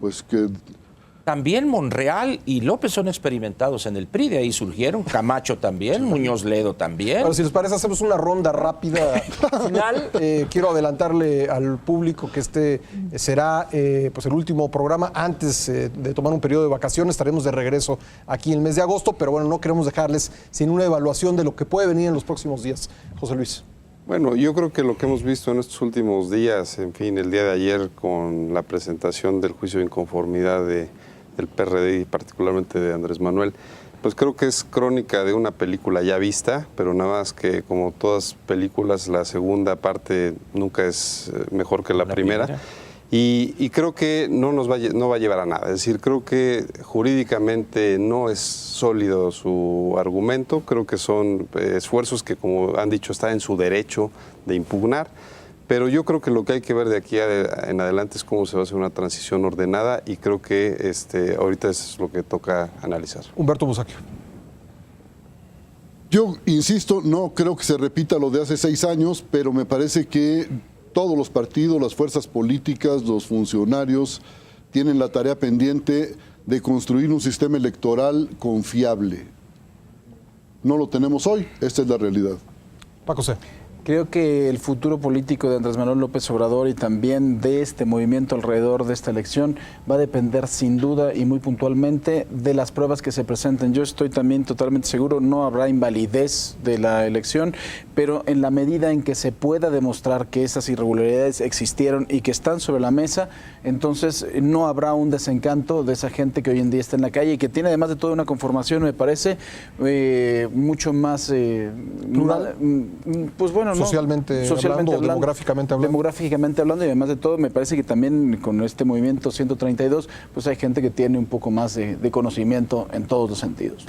Speaker 5: pues que...
Speaker 4: También Monreal y López son experimentados en el PRI, de ahí surgieron. Camacho también, Muñoz Ledo también.
Speaker 2: Pero si les parece, hacemos una ronda rápida final. Quiero adelantarle al público que este será pues el último programa antes de tomar un periodo de vacaciones. Estaremos de regreso aquí en el mes de agosto, pero bueno, no queremos dejarles sin una evaluación de lo que puede venir en los próximos días. José Luis.
Speaker 6: Bueno, yo creo que lo que hemos visto en estos últimos días, en fin, el día de ayer con la presentación del juicio de inconformidad del PRD y particularmente de Andrés Manuel, pues creo que es crónica de una película ya vista, pero nada más que como todas películas, la segunda parte nunca es mejor que la primera. Y creo que no va a llevar a nada. Es decir, creo que jurídicamente no es sólido su argumento. Creo que son esfuerzos que, como han dicho, está en su derecho de impugnar. Pero yo creo que lo que hay que ver de aquí en adelante es cómo se va a hacer una transición ordenada y creo que ahorita es lo que toca analizar.
Speaker 2: Humberto Musacchio.
Speaker 5: Yo insisto, no creo que se repita lo de hace 6 años, pero me parece que todos los partidos, las fuerzas políticas, los funcionarios tienen la tarea pendiente de construir un sistema electoral confiable. No lo tenemos hoy, esta es la realidad.
Speaker 2: Paco C.
Speaker 3: Creo que el futuro político de Andrés Manuel López Obrador y también de este movimiento alrededor de esta elección va a depender sin duda y muy puntualmente de las pruebas que se presenten. Yo estoy también totalmente seguro, no habrá invalidez de la elección, pero en la medida en que se pueda demostrar que esas irregularidades existieron y que están sobre la mesa, entonces no habrá un desencanto de esa gente que hoy en día está en la calle y que tiene además de todo una conformación, me parece, mucho más
Speaker 2: plural.
Speaker 3: Pues bueno,
Speaker 2: Socialmente hablando, demográficamente hablando.
Speaker 3: Demográficamente hablando, y además de todo, me parece que también con este movimiento 132, pues hay gente que tiene un poco más de conocimiento en todos los sentidos.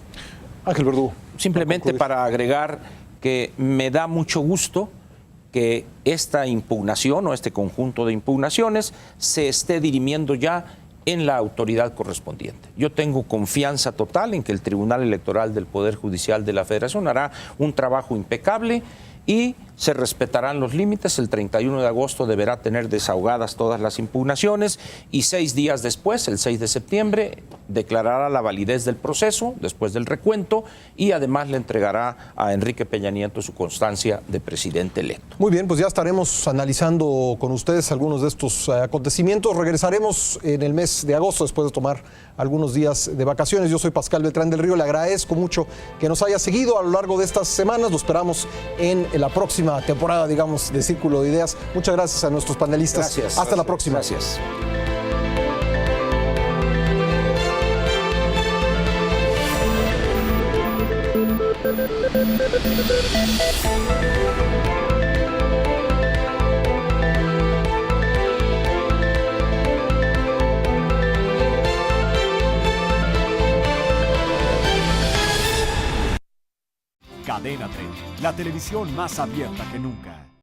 Speaker 2: Ángel Verdugo.
Speaker 4: Simplemente para agregar que me da mucho gusto que esta impugnación o este conjunto de impugnaciones se esté dirimiendo ya en la autoridad correspondiente. Yo tengo confianza total en que el Tribunal Electoral del Poder Judicial de la Federación hará un trabajo impecable y se respetarán los límites. El 31 de agosto deberá tener desahogadas todas las impugnaciones y 6 días después, el 6 de septiembre, declarará la validez del proceso después del recuento y además le entregará a Enrique Peña Nieto su constancia de presidente electo.
Speaker 2: Muy bien, pues ya estaremos analizando con ustedes algunos de estos acontecimientos. Regresaremos en el mes de agosto después de tomar algunos días de vacaciones. Yo soy Pascal Beltrán del Río, le agradezco mucho que nos haya seguido a lo largo de estas semanas. Lo esperamos en la próxima temporada, digamos, de Círculo de Ideas. Muchas gracias a nuestros panelistas.
Speaker 4: Gracias.
Speaker 2: Hasta la próxima.
Speaker 4: Gracias.
Speaker 1: Cadena 30, la televisión más abierta que nunca.